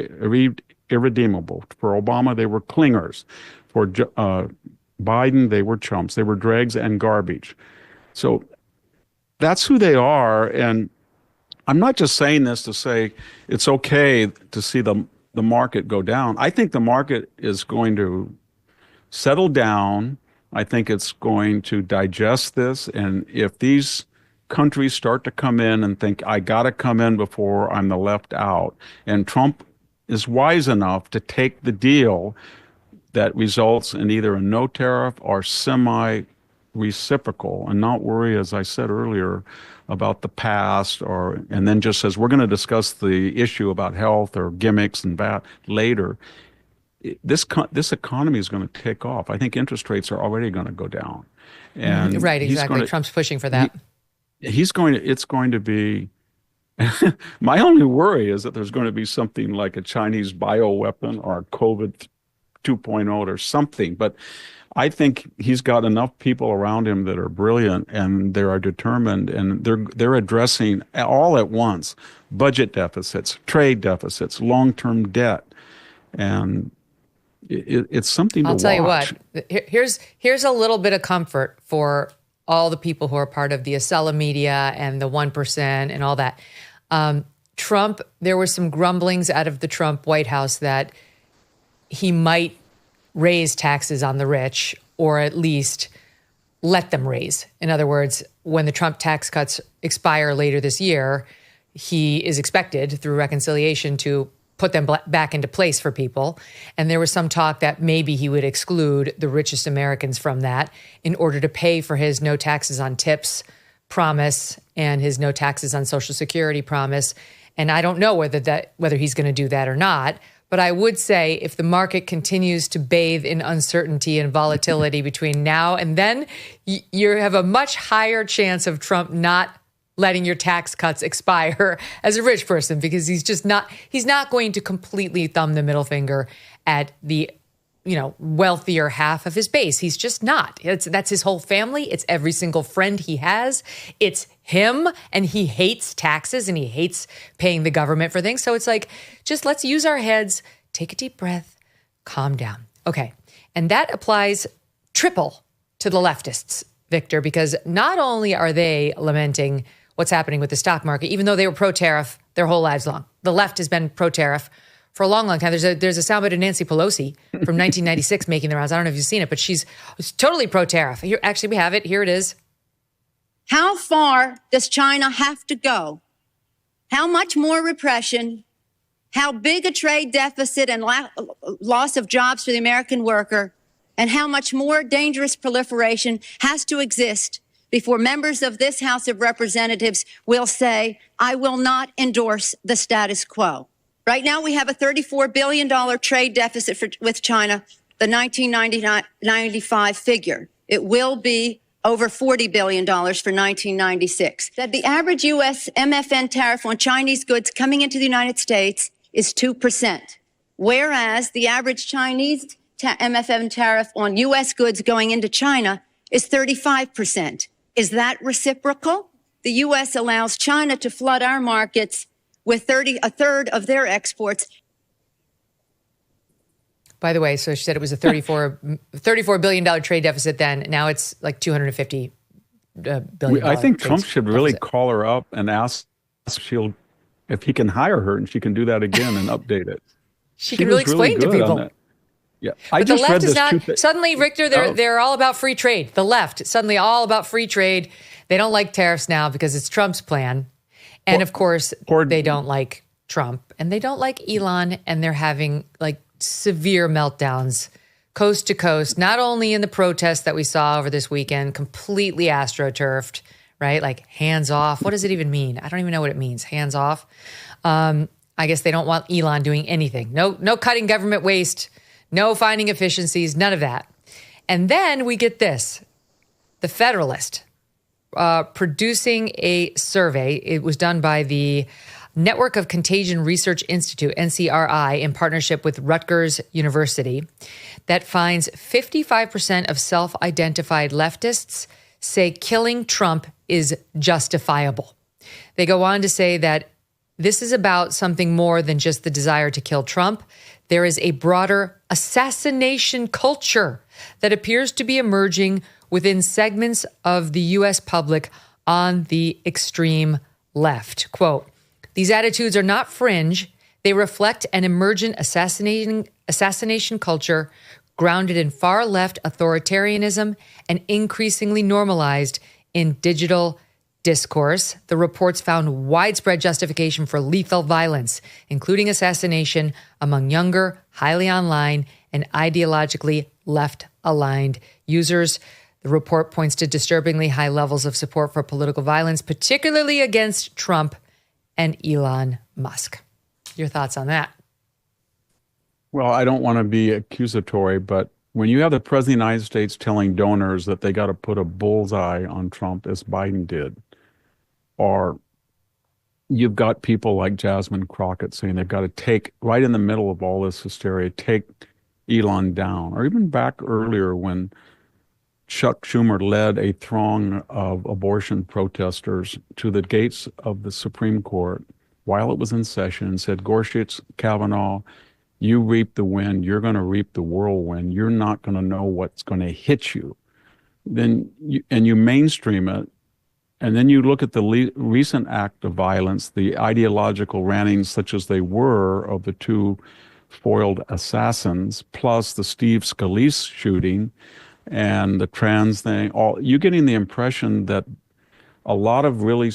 irredeemable. For Obama, they were clingers. For Biden, they were chumps. They were dregs and garbage. So that's who they are. And I'm not just saying this to say it's okay to see the the market go down. I think the market is going to settle down. I think it's going to digest this. And if these countries start to come in and think, I got to come in before I'm the left out, and Trump is wise enough to take the deal that results in either a no tariff or semi-reciprocal, and not worry, as I said earlier, about the past, and then just says, we're going to discuss the issue about health or gimmicks and that later. This economy is going to take off. I think interest rates are already going to go down. And right, exactly. Trump's pushing for that. It's going to be, my only worry is that there's going to be something like a Chinese bioweapon or COVID 2.0 or something. But I think he's got enough people around him that are brilliant and they are determined, and they're addressing all at once budget deficits, trade deficits, long-term debt, and it's something to watch. I'll tell you what. Here's a little bit of comfort for all the people who are part of the Acela media and the 1% and all that. Trump, there were some grumblings out of the Trump White House that he might raise taxes on the rich, or at least let them raise. In other words, when the Trump tax cuts expire later this year, he is expected through reconciliation to put them back into place for people. And there was some talk that maybe he would exclude the richest Americans from that in order to pay for his no taxes on tips promise and his no taxes on Social Security promise. And I don't know whether he's going to do that or not. But I would say if the market continues to bathe in uncertainty and volatility between now and then, you have a much higher chance of Trump not letting your tax cuts expire as a rich person, because he's not going to completely thumb the middle finger at the wealthier half of his base. He's just not. That's his whole family. It's every single friend he has. It's him, and he hates taxes and he hates paying the government for things. So it's like, just let's use our heads, take a deep breath, calm down. Okay. And that applies triple to the leftists, Victor, because not only are they lamenting what's happening with the stock market, even though they were pro-tariff their whole lives long. The left has been pro-tariff for a long, long time. There's a soundbite of Nancy Pelosi from 1996 making the rounds. I don't know if you've seen it, but she's totally pro-tariff. Here, actually, we have it. Here it is. How far does China have to go? How much more repression? How big a trade deficit and loss of jobs for the American worker? And how much more dangerous proliferation has to exist before members of this House of Representatives will say, I will not endorse the status quo? Right now, we have a $34 billion trade deficit with China, the 1995 figure. It will be over $40 billion for 1996. That the average U.S. MFN tariff on Chinese goods coming into the United States is 2%, whereas the average Chinese MFN tariff on U.S. goods going into China is 35%. Is that reciprocal? The U.S. allows China to flood our markets with a third of their exports. By the way, so she said it was a $34 billion trade deficit then. Now it's like $250 billion. I think Trump should really call her up and ask if he can hire her, and she can do that again and update it. She can really explain to people. Yeah, but the left is not suddenly, Victor. They're all about free trade. The left suddenly all about free trade. They don't like tariffs now because it's Trump's plan, and of course they don't like Trump and they don't like Elon, and they're having like severe meltdowns coast to coast. Not only in the protests that we saw over this weekend, completely astroturfed, right? Like hands off. What does it even mean? I don't even know what it means. Hands off. I guess they don't want Elon doing anything. No cutting government waste. No finding efficiencies, none of that. And then we get this, the Federalist producing a survey. It was done by the Network of Contagion Research Institute, NCRI, in partnership with Rutgers University, that finds 55% of self-identified leftists say killing Trump is justifiable. They go on to say that this is about something more than just the desire to kill Trump. There is a broader assassination culture that appears to be emerging within segments of the U.S. public on the extreme left. Quote, these attitudes are not fringe. They reflect an emergent assassination culture grounded in far-left authoritarianism and increasingly normalized in digital discourse. The reports found widespread justification for lethal violence, including assassination among younger, highly online, and ideologically left-aligned users. The report points to disturbingly high levels of support for political violence, particularly against Trump and Elon Musk. Your thoughts on that? Well, I don't want to be accusatory, but when you have the President of the United States telling donors that they got to put a bullseye on Trump, as Biden did, or you've got people like Jasmine Crockett saying they've got to take, right in the middle of all this hysteria, take Elon down, or even back earlier when Chuck Schumer led a throng of abortion protesters to the gates of the Supreme Court while it was in session and said, Gorsuch, Kavanaugh, you reap the wind, you're going to reap the whirlwind, you're not going to know what's going to hit you. Then you mainstream it, and then you look at the recent act of violence, the ideological rantings such as they were of the two foiled assassins, plus the Steve Scalise shooting and the trans thing, you're getting the impression that a lot of really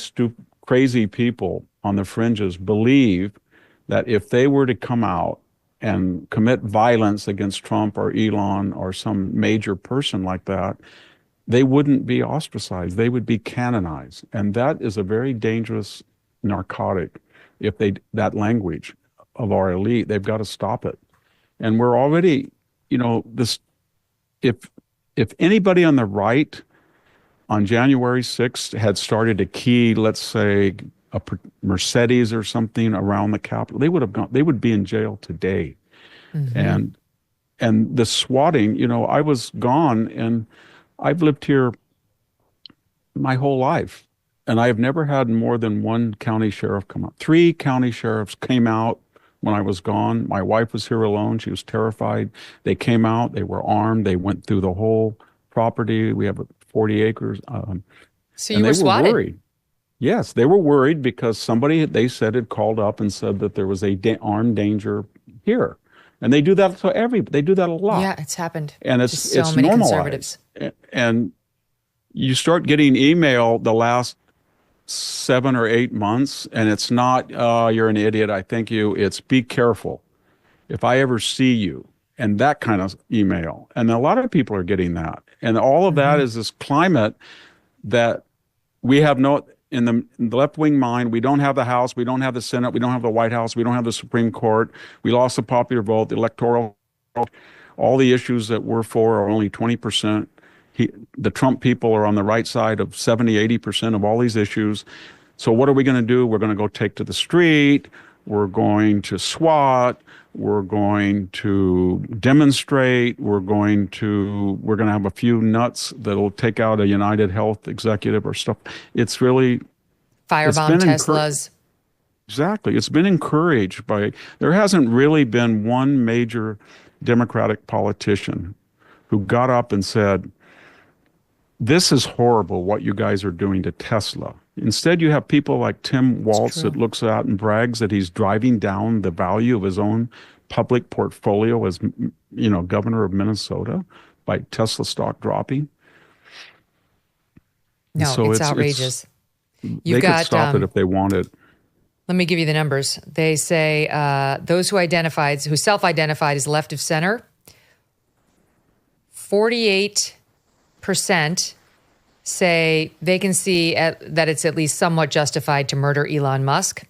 crazy people on the fringes believe that if they were to come out and commit violence against Trump or Elon or some major person like that, they wouldn't be ostracized. They would be canonized. And that is a very dangerous narcotic. If that language of our elite, they've got to stop it. And we're already, if anybody on the right on January 6th had started to key, let's say, a Mercedes or something around the Capitol, they would be in jail today. Mm-hmm. And the swatting, I was gone, and I've lived here my whole life, and I have never had more than one county sheriff come out. 3 county sheriffs came out when I was gone. My wife was here alone. She was terrified. They came out. They were armed. They went through the whole property. We have 40 acres. So you were swatted? Worried. Yes, they were worried because somebody, they said, had called up and said that there was a armed danger here. And they do that they do that a lot. Yeah, it's happened. And it's so many normalized. Conservatives. And you start getting email the last 7 or 8 months, and it's not, you're an idiot, I think you. It's be careful if I ever see you, and that kind of email. And a lot of people are getting that. And all of that is this climate that we have in the left-wing mind, we don't have the House, we don't have the Senate, we don't have the White House, we don't have the Supreme Court. We lost the popular vote, the electoral, all the issues that we're for are only 20%. The Trump people are on the right side of 70, 80% of all these issues. So what are we going to do? We're going to go take to the street. We're going to SWAT. We're going to demonstrate. We're going to have a few nuts that'll take out a United Health executive or stuff. It's really firebomb Teslas. Exactly. It's been encouraged there hasn't really been one major Democratic politician who got up and said, this is horrible what you guys are doing to Tesla. Instead, you have people like Tim Walz that looks out and brags that he's driving down the value of his own public portfolio as, governor of Minnesota by Tesla stock dropping. No, so it's outrageous. They could stop it if they wanted. Let me give you the numbers. They say those who self-identified as left of center, 48% say they can see that it's at least somewhat justified to murder Elon Musk.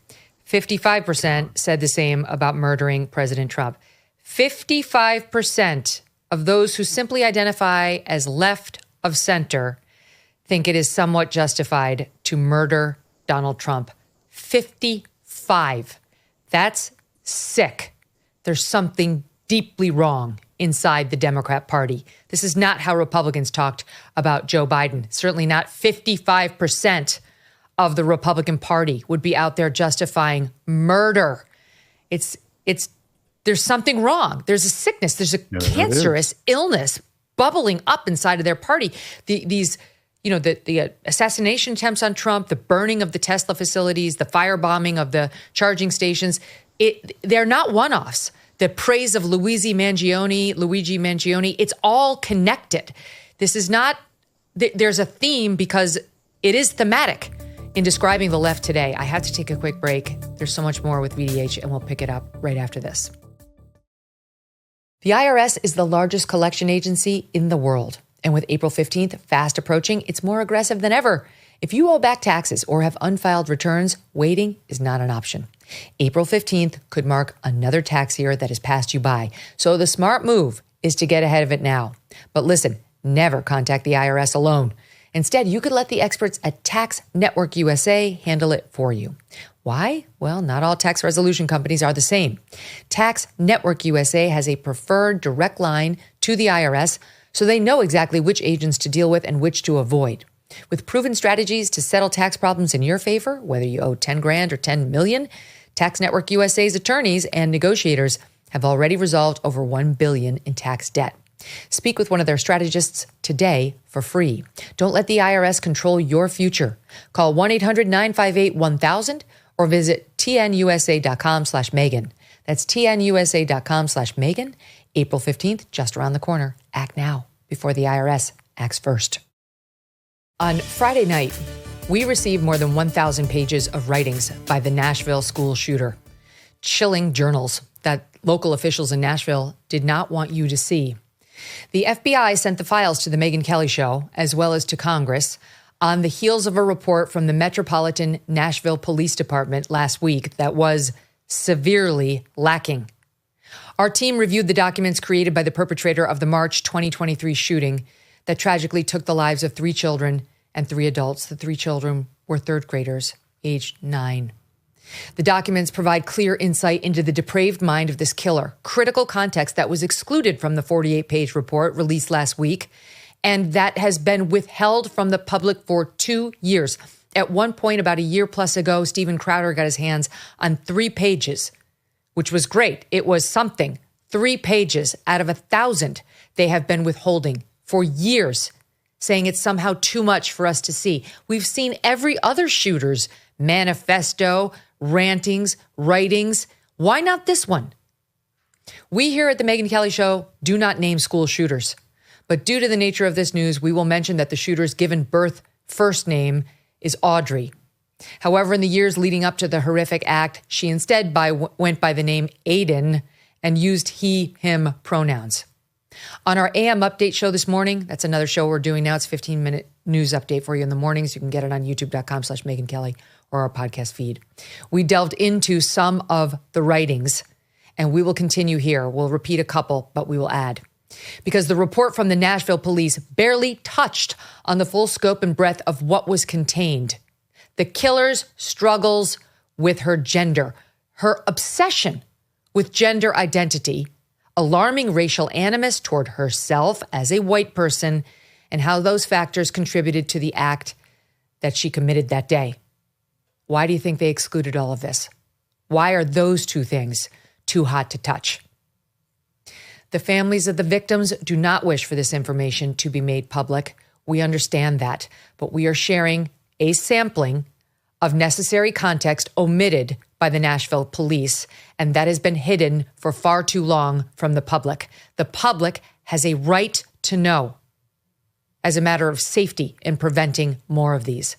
55% said the same about murdering President Trump. 55% of those who simply identify as left of center think it is somewhat justified to murder Donald Trump. 55. That's sick. There's something deeply wrong inside the Democrat Party. This is not how Republicans talked about Joe Biden. Certainly not 55% of the Republican Party would be out there justifying murder. There's something wrong. There's a sickness. There's a cancerous illness bubbling up inside of their party. The assassination attempts on Trump, the burning of the Tesla facilities, the firebombing of the charging stations. They're not one-offs. The praise of Luigi Mangione, it's all connected. This is not, there's a theme because it is thematic in describing the left today. I have to take a quick break. There's so much more with VDH, and we'll pick it up right after this. The IRS is the largest collection agency in the world. And with April 15th fast approaching, it's more aggressive than ever. If you owe back taxes or have unfiled returns, waiting is not an option. April 15th could mark another tax year that has passed you by. So the smart move is to get ahead of it now. But listen, never contact the IRS alone. Instead, you could let the experts at Tax Network USA handle it for you. Why? Well, not all tax resolution companies are the same. Tax Network USA has a preferred direct line to the IRS, so they know exactly which agents to deal with and which to avoid. With proven strategies to settle tax problems in your favor, whether you owe 10 grand or 10 million, Tax Network USA's attorneys and negotiators have already resolved over $1 billion in tax debt. Speak with one of their strategists today for free. Don't let the IRS control your future. Call 1-800-958-1000 or visit tnusa.com/Megyn. That's tnusa.com/Megyn. April 15th, just around the corner. Act now before the IRS acts first. On Friday night, we received more than 1,000 pages of writings by the Nashville school shooter. Chilling journals that local officials in Nashville did not want you to see. The FBI sent the files to the Megyn Kelly Show, as well as to Congress, on the heels of a report from the Metropolitan Nashville Police Department last week that was severely lacking. Our team reviewed the documents created by the perpetrator of the March 2023 shooting that tragically took the lives of 3 children and 3 adults. The 3 children were third graders, aged 9. The documents provide clear insight into the depraved mind of this killer, critical context that was excluded from the 48-page report released last week, and that has been withheld from the public for 2 years. At one point, about a year plus ago, Steven Crowder got his hands on 3 pages, which was great. It was something. 3 pages out of 1,000 they have been withholding for years, saying it's somehow too much for us to see. We've seen every other shooter's manifesto, rantings, writings. Why not this one? We here at the Megyn Kelly Show do not name school shooters. But due to the nature of this news, we will mention that the shooter's given birth first name is Audrey. However, in the years leading up to the horrific act, she instead went by the name Aiden and used he, him pronouns. On our AM update show this morning, that's another show we're doing now. It's a 15-minute news update for you in the mornings. You can get it on youtube.com/Megyn Kelly or our podcast feed. We delved into some of the writings, and we will continue here. We'll repeat a couple, but we will add. Because the report from the Nashville police barely touched on the full scope and breadth of what was contained. The killer's struggles with her gender, her obsession with gender identity, alarming racial animus toward herself as a white person, and how those factors contributed to the act that she committed that day. Why do you think they excluded all of this? Why are those 2 things too hot to touch? The families of the victims do not wish for this information to be made public. We understand that, but we are sharing a sampling of necessary context omitted by the Nashville police, and that has been hidden for far too long from the public. The public has a right to know as a matter of safety in preventing more of these.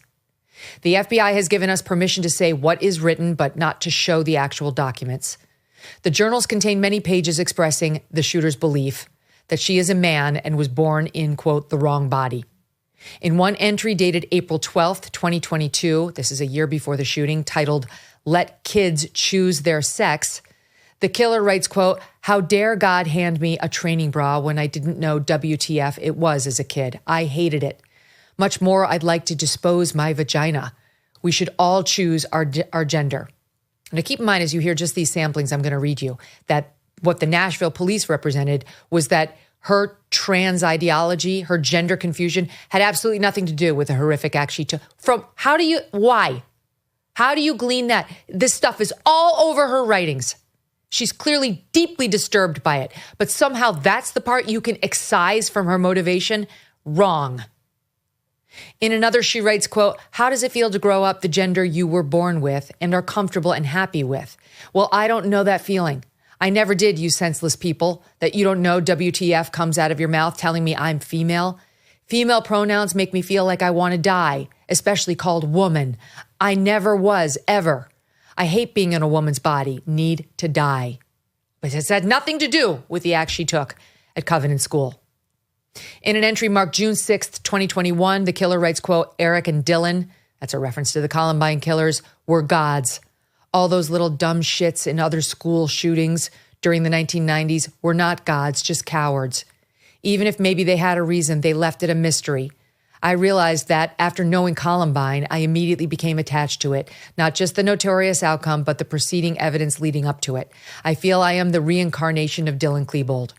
The FBI has given us permission to say what is written, but not to show the actual documents. The journals contain many pages expressing the shooter's belief that she is a man and was born in, quote, the wrong body. In one entry dated April 12th, 2022, this is a year before the shooting, titled, "Let Kids Choose Their Sex," the killer writes, quote, "How dare God hand me a training bra when I didn't know WTF it was as a kid. I hated it. Much more, I'd like to dispose my vagina. We should all choose our gender." Now, keep in mind, as you hear just these samplings I'm going to read you, that what the Nashville police represented was that her trans ideology, her gender confusion, had absolutely nothing to do with the horrific act she took. Why? How do you glean that? This stuff is all over her writings. She's clearly deeply disturbed by it, but somehow that's the part you can excise from her motivation. Wrong. In another, she writes, quote, "How does it feel to grow up the gender you were born with and are comfortable and happy with?" Well, I don't know that feeling. I never did, you senseless people. That you don't know WTF comes out of your mouth telling me I'm female. Female pronouns make me feel like I want to die, especially called woman. I never was, ever. I hate being in a woman's body, need to die. But it's had nothing to do with the act she took at Covenant School. In an entry marked June 6th, 2021, the killer writes, quote, "Eric and Dylan," that's a reference to the Columbine killers, "were gods. All those little dumb shits in other school shootings during the 1990s were not gods, just cowards. Even if maybe they had a reason, they left it a mystery. I realized that after knowing Columbine, I immediately became attached to it, not just the notorious outcome, but the preceding evidence leading up to it. I feel I am the reincarnation of Dylan Klebold.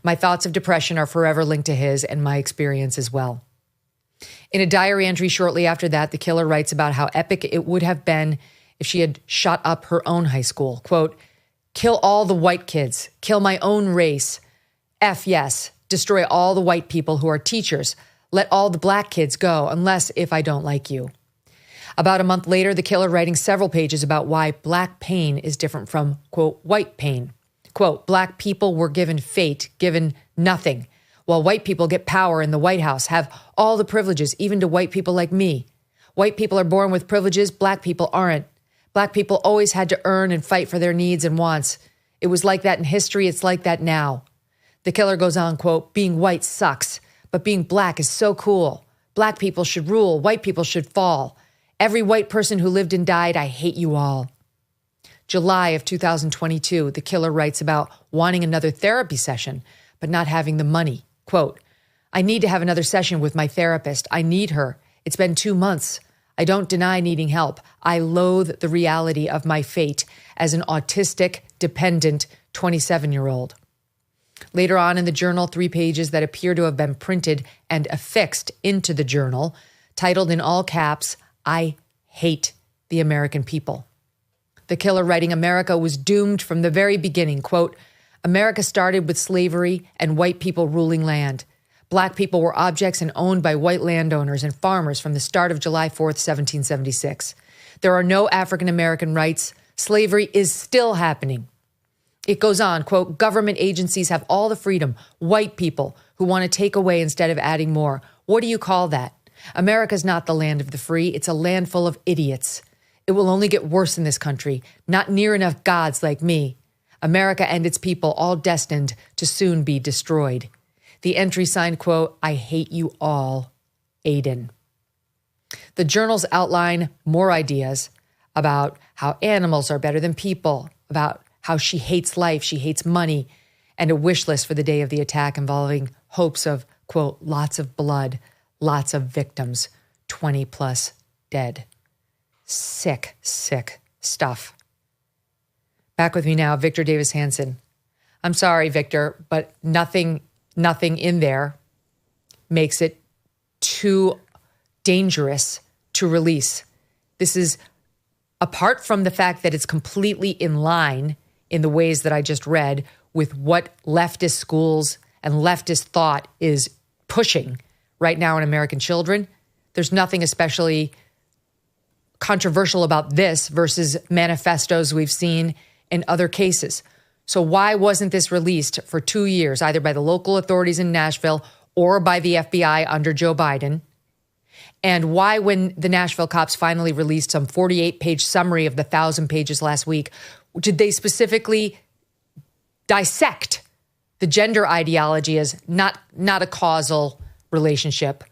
My thoughts of depression are forever linked to his and my experience as well." In a diary entry shortly after that, the killer writes about how epic it would have been if she had shot up her own high school. Quote, "Kill all the white kids, kill my own race. F yes, destroy all the white people who are teachers. Let all the black kids go, unless if I don't like you." About a month later, the killer writing several pages about why black pain is different from, quote, white pain. Quote, "Black people were given fate, given nothing, while white people get power in the White House, have all the privileges, even to white people like me. White people are born with privileges, black people aren't. Black people always had to earn and fight for their needs and wants. It was like that in history, it's like that now." The killer goes on, quote, "Being white sucks, but being black is so cool. Black people should rule, white people should fall. Every white person who lived and died, I hate you all." July of 2022, the killer writes about wanting another therapy session, but not having the money. Quote, "I need to have another session with my therapist. I need her. It's been 2 months. I don't deny needing help. I loathe the reality of my fate as an autistic, dependent 27-year-old. Later on in the journal, 3 pages that appear to have been printed and affixed into the journal, titled in all caps, "I hate the American people." The killer writing, "America was doomed from the very beginning." Quote, "America started with slavery and white people ruling land. Black people were objects and owned by white landowners and farmers from the start of July 4th, 1776. There are no African American rights. Slavery is still happening." It goes on, quote, "Government agencies have all the freedom. White people who want to take away instead of adding more. What do you call that? America's not the land of the free. It's a land full of idiots. It will only get worse in this country. Not near enough gods like me. America and its people all destined to soon be destroyed." The entry signed, quote, "I hate you all, Aiden." The journals outline more ideas about how animals are better than people, about how she hates life, she hates money, and a wish list for the day of the attack involving hopes of, quote, "lots of blood, lots of victims, 20 plus dead." Sick, sick stuff. Back with me now, Victor Davis Hanson. I'm sorry, Victor, but nothing in there makes it too dangerous to release. This is, apart from the fact that it's completely in line in the ways that I just read with what leftist schools and leftist thought is pushing right now in American children, there's nothing especially controversial about this versus manifestos we've seen in other cases. So why wasn't this released for 2 years, either by the local authorities in Nashville or by the FBI under Joe Biden? And why, when the Nashville cops finally released some 48-page summary of the 1,000 pages last week, did they specifically dissect the gender ideology as not a causal relationship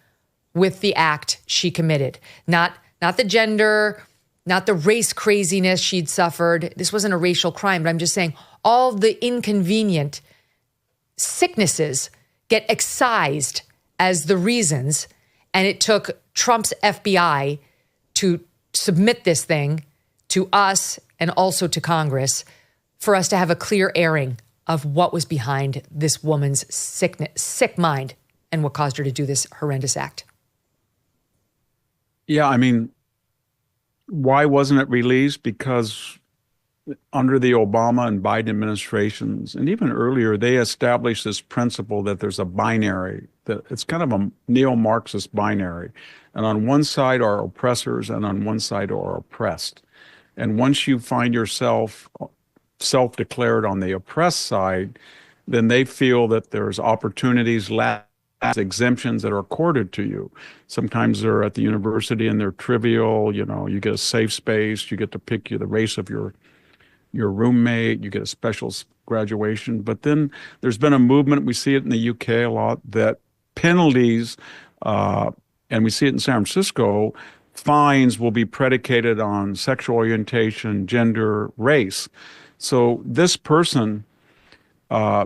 with the act she committed? Not the gender, not the race craziness she'd suffered. This wasn't a racial crime, but I'm just saying all the inconvenient sicknesses get excised as the reasons. And it took Trump's FBI to submit this thing to us and also to Congress for us to have a clear airing of what was behind this woman's sick mind and what caused her to do this horrendous act. Yeah, I mean, why wasn't it released? Because under the Obama and Biden administrations, and even earlier, they established this principle that there's a binary, that it's kind of a neo-Marxist binary. And on one side are oppressors, and on one side are oppressed. And once you find yourself self-declared on the oppressed side, then they feel that there's opportunities, exemptions that are accorded to you. Sometimes they're at the university and they're trivial. You get a safe space, you get to pick the race of your roommate, you get a special graduation. But then there's been a movement, we see it in the UK a lot, that penalties, and we see it in San Francisco, fines will be predicated on sexual orientation, gender, race. So this person, I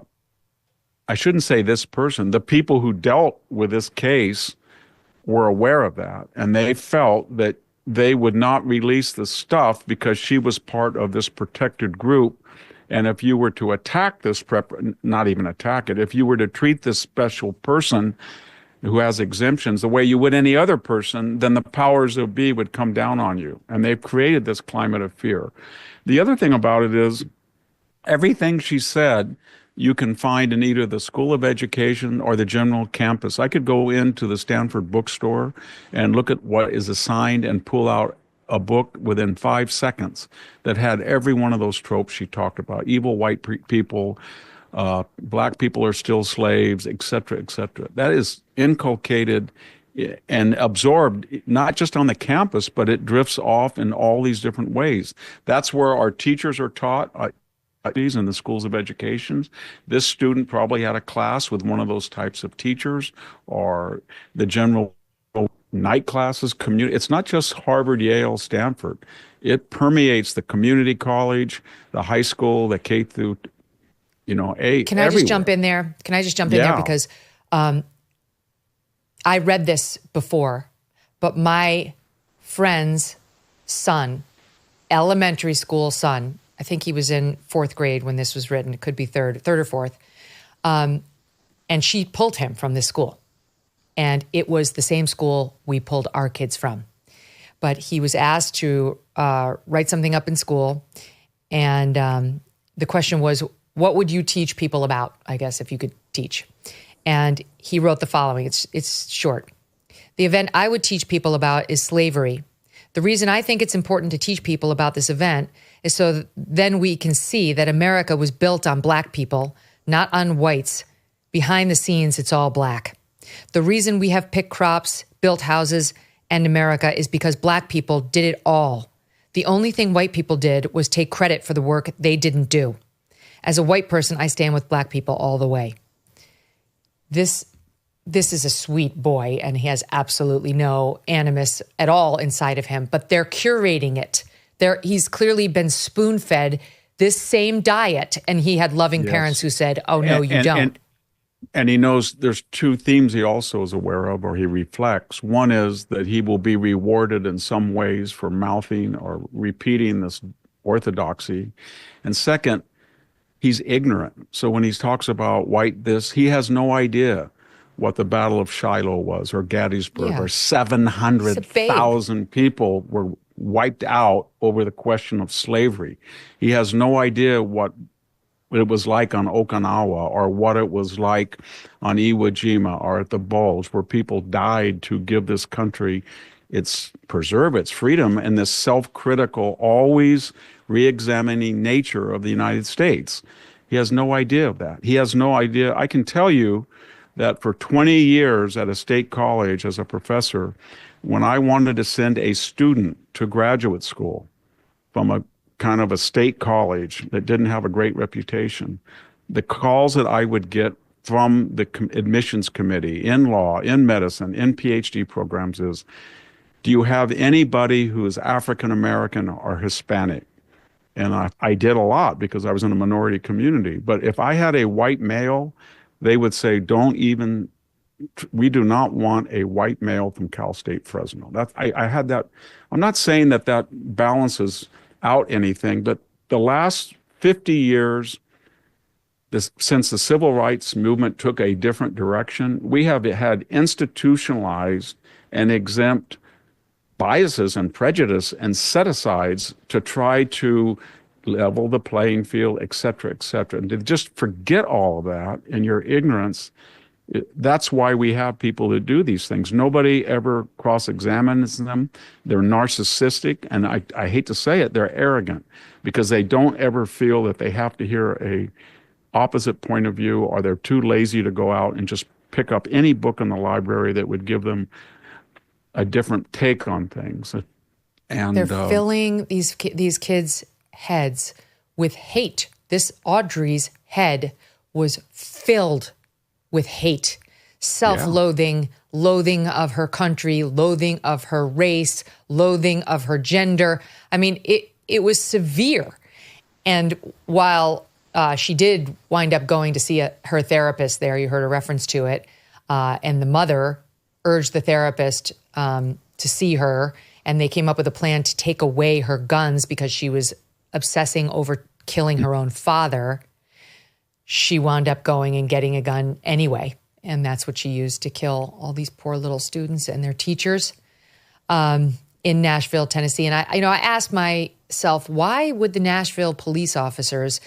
shouldn't say this person, the people who dealt with this case were aware of that, and they felt that they would not release the stuff because she was part of this protected group. And if you were to attack this not even attack it, if you were to treat this special person who has exemptions the way you would any other person, then the powers that be would come down on you. And they've created this climate of fear. The other thing about it is everything she said you can find in either the School of Education or the general campus. I could go into the Stanford bookstore and look at what is assigned and pull out a book within 5 seconds that had every one of those tropes she talked about. Evil white people, black people are still slaves, et cetera, et cetera. That is inculcated and absorbed, not just on the campus, but it drifts off in all these different ways. That's where our teachers are taught. In the schools of education, this student probably had a class with one of those types of teachers, or the general night classes. It's not just Harvard, Yale, Stanford. It permeates the community college, the high school, the K through, 8. Can I just jump in there? Because I read this before, but my friend's son, elementary school son, I think he was in 4th grade when this was written. It could be third or fourth. And she pulled him from this school. And it was the same school we pulled our kids from. But he was asked to write something up in school. And the question was, what would you teach people about, I guess, if you could teach? And he wrote the following. It's short. The event I would teach people about is slavery. The reason I think it's important to teach people about this event is so that then we can see that America was built on black people, not on whites. Behind the scenes, it's all black. The reason we have picked crops, built houses, and America is because black people did it all. The only thing white people did was take credit for the work they didn't do. As a white person, I stand with black people all the way. This is a sweet boy, and he has absolutely no animus at all inside of him, but they're curating it. He's clearly been spoon-fed this same diet, and he had loving parents who said, oh, no, you don't. And he knows there's 2 themes he also is aware of, or he reflects. One is that he will be rewarded in some ways for mouthing or repeating this orthodoxy. And second, he's ignorant. So when he talks about he has no idea what the Battle of Shiloh was, or Gettysburg, or 700,000 people were wiped out over the question of slavery. He has no idea what it was like on Okinawa, or what it was like on Iwo Jima, or at the Bulge, where people died to give this country preserve its freedom, and this self-critical, always re-examining nature of the United States. He has no idea of that. He has no idea. I can tell you that for 20 years at a state college as a professor, when I wanted to send a student to graduate school from a kind of a state college that didn't have a great reputation, the calls that I would get from the admissions committee in law, in medicine, in PhD programs is, do you have anybody who is African American or Hispanic? And I did a lot because I was in a minority community. But if I had a white male, they would say, we do not want a white male from Cal State Fresno. I had that. I'm not saying that balances out anything, but the last 50 years, since the civil rights movement took a different direction, we have had institutionalized and exempt biases and prejudice and set-asides to try to level the playing field, et cetera, et cetera. And to just forget all of that in your ignorance, that's why we have people who do these things. Nobody ever cross-examines them. They're narcissistic, and I hate to say it, they're arrogant, because they don't ever feel that they have to hear a opposite point of view, or they're too lazy to go out and just pick up any book in the library that would give them a different take on things. And they're filling these kids' heads with hate. This Audrey's head was filled with hate, self-loathing, loathing of her country, loathing of her race, loathing of her gender. I mean, it was severe. And while she did wind up going to see her therapist there, you heard a reference to it, and the mother urged the therapist to see her, and they came up with a plan to take away her guns because she was obsessing over killing her own father. She wound up going and getting a gun anyway, and that's what she used to kill all these poor little students and their teachers in Nashville, Tennessee. And I asked myself, why would the Nashville police officers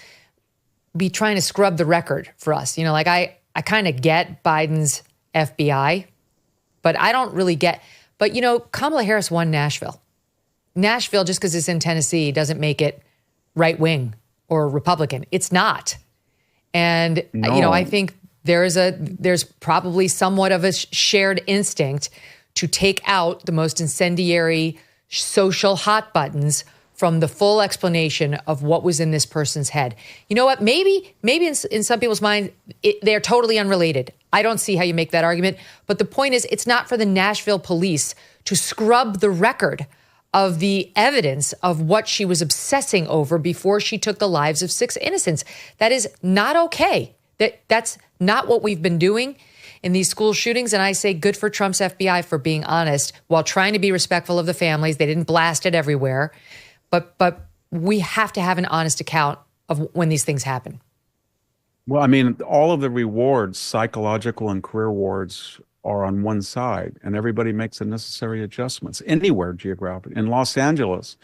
be trying to scrub the record for us? Like I kind of get Biden's FBI, but I don't really get. But Kamala Harris won Nashville. Nashville, just because it's in Tennessee, doesn't make it right wing or Republican. It's not. And, No. I think there's probably somewhat of a shared instinct to take out the most incendiary social hot buttons from the full explanation of what was in this person's head. You know what? Maybe in some people's minds, they're totally unrelated. I don't see how you make that argument. But the point is, it's not for the Nashville police to scrub the record of the evidence of what she was obsessing over before she took the lives of 6 innocents. That is not okay. That's not what we've been doing in these school shootings. And I say good for Trump's FBI for being honest while trying to be respectful of the families. They didn't blast it everywhere. But we have to have an honest account of when these things happen. Well, I mean, all of the rewards, psychological and career rewards, are on one side, and everybody makes the necessary adjustments anywhere geographically. In Los Angeles,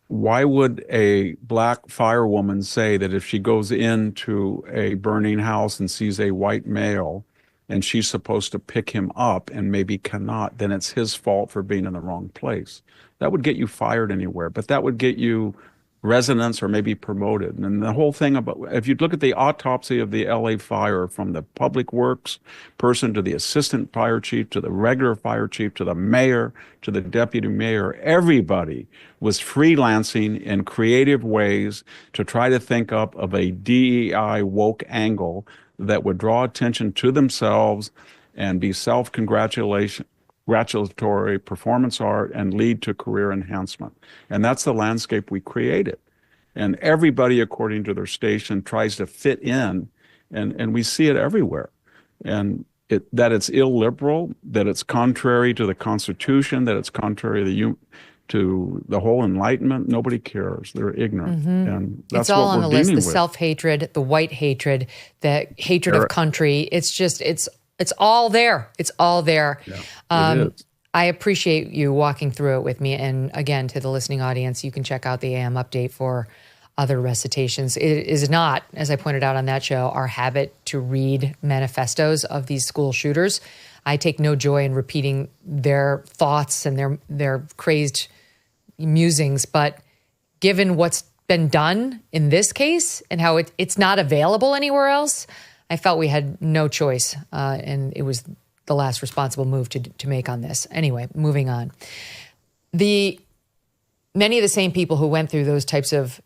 why would a black firewoman say that if she goes into a burning house and sees a white male and she's supposed to pick him up and maybe cannot, then it's his fault for being in the wrong place? That would get you fired anywhere, but that would get you resonance or maybe promoted. And the whole thing about, if you look at the autopsy of the LA fire, from the public works person to the assistant fire chief to the regular fire chief to the mayor to the deputy mayor, everybody was freelancing in creative ways to try to think up of a DEI woke angle that would draw attention to themselves and be self-congratulatory performance art and lead to career enhancement. And that's the landscape we created. And everybody, according to their station, tries to fit in, and we see it everywhere. And that it's illiberal, that it's contrary to the Constitution, that it's contrary to the whole Enlightenment. Nobody cares. They're ignorant. And that's It's all what on we're the list, dealing the with. self-hatred, the white hatred, the hatred of country. It's all there. It's all there. Yeah, it is. I appreciate you walking through it with me. And again, to the listening audience, you can check out the AM update for other recitations. It is not, as I pointed out on that show, our habit to read manifestos of these school shooters. I take no joy in repeating their thoughts and their crazed musings. But given what's been done in this case and how it's not available anywhere else, I felt we had no choice. And it was the last responsible move to make on this. Anyway, moving on. Many of the same people who went through those types of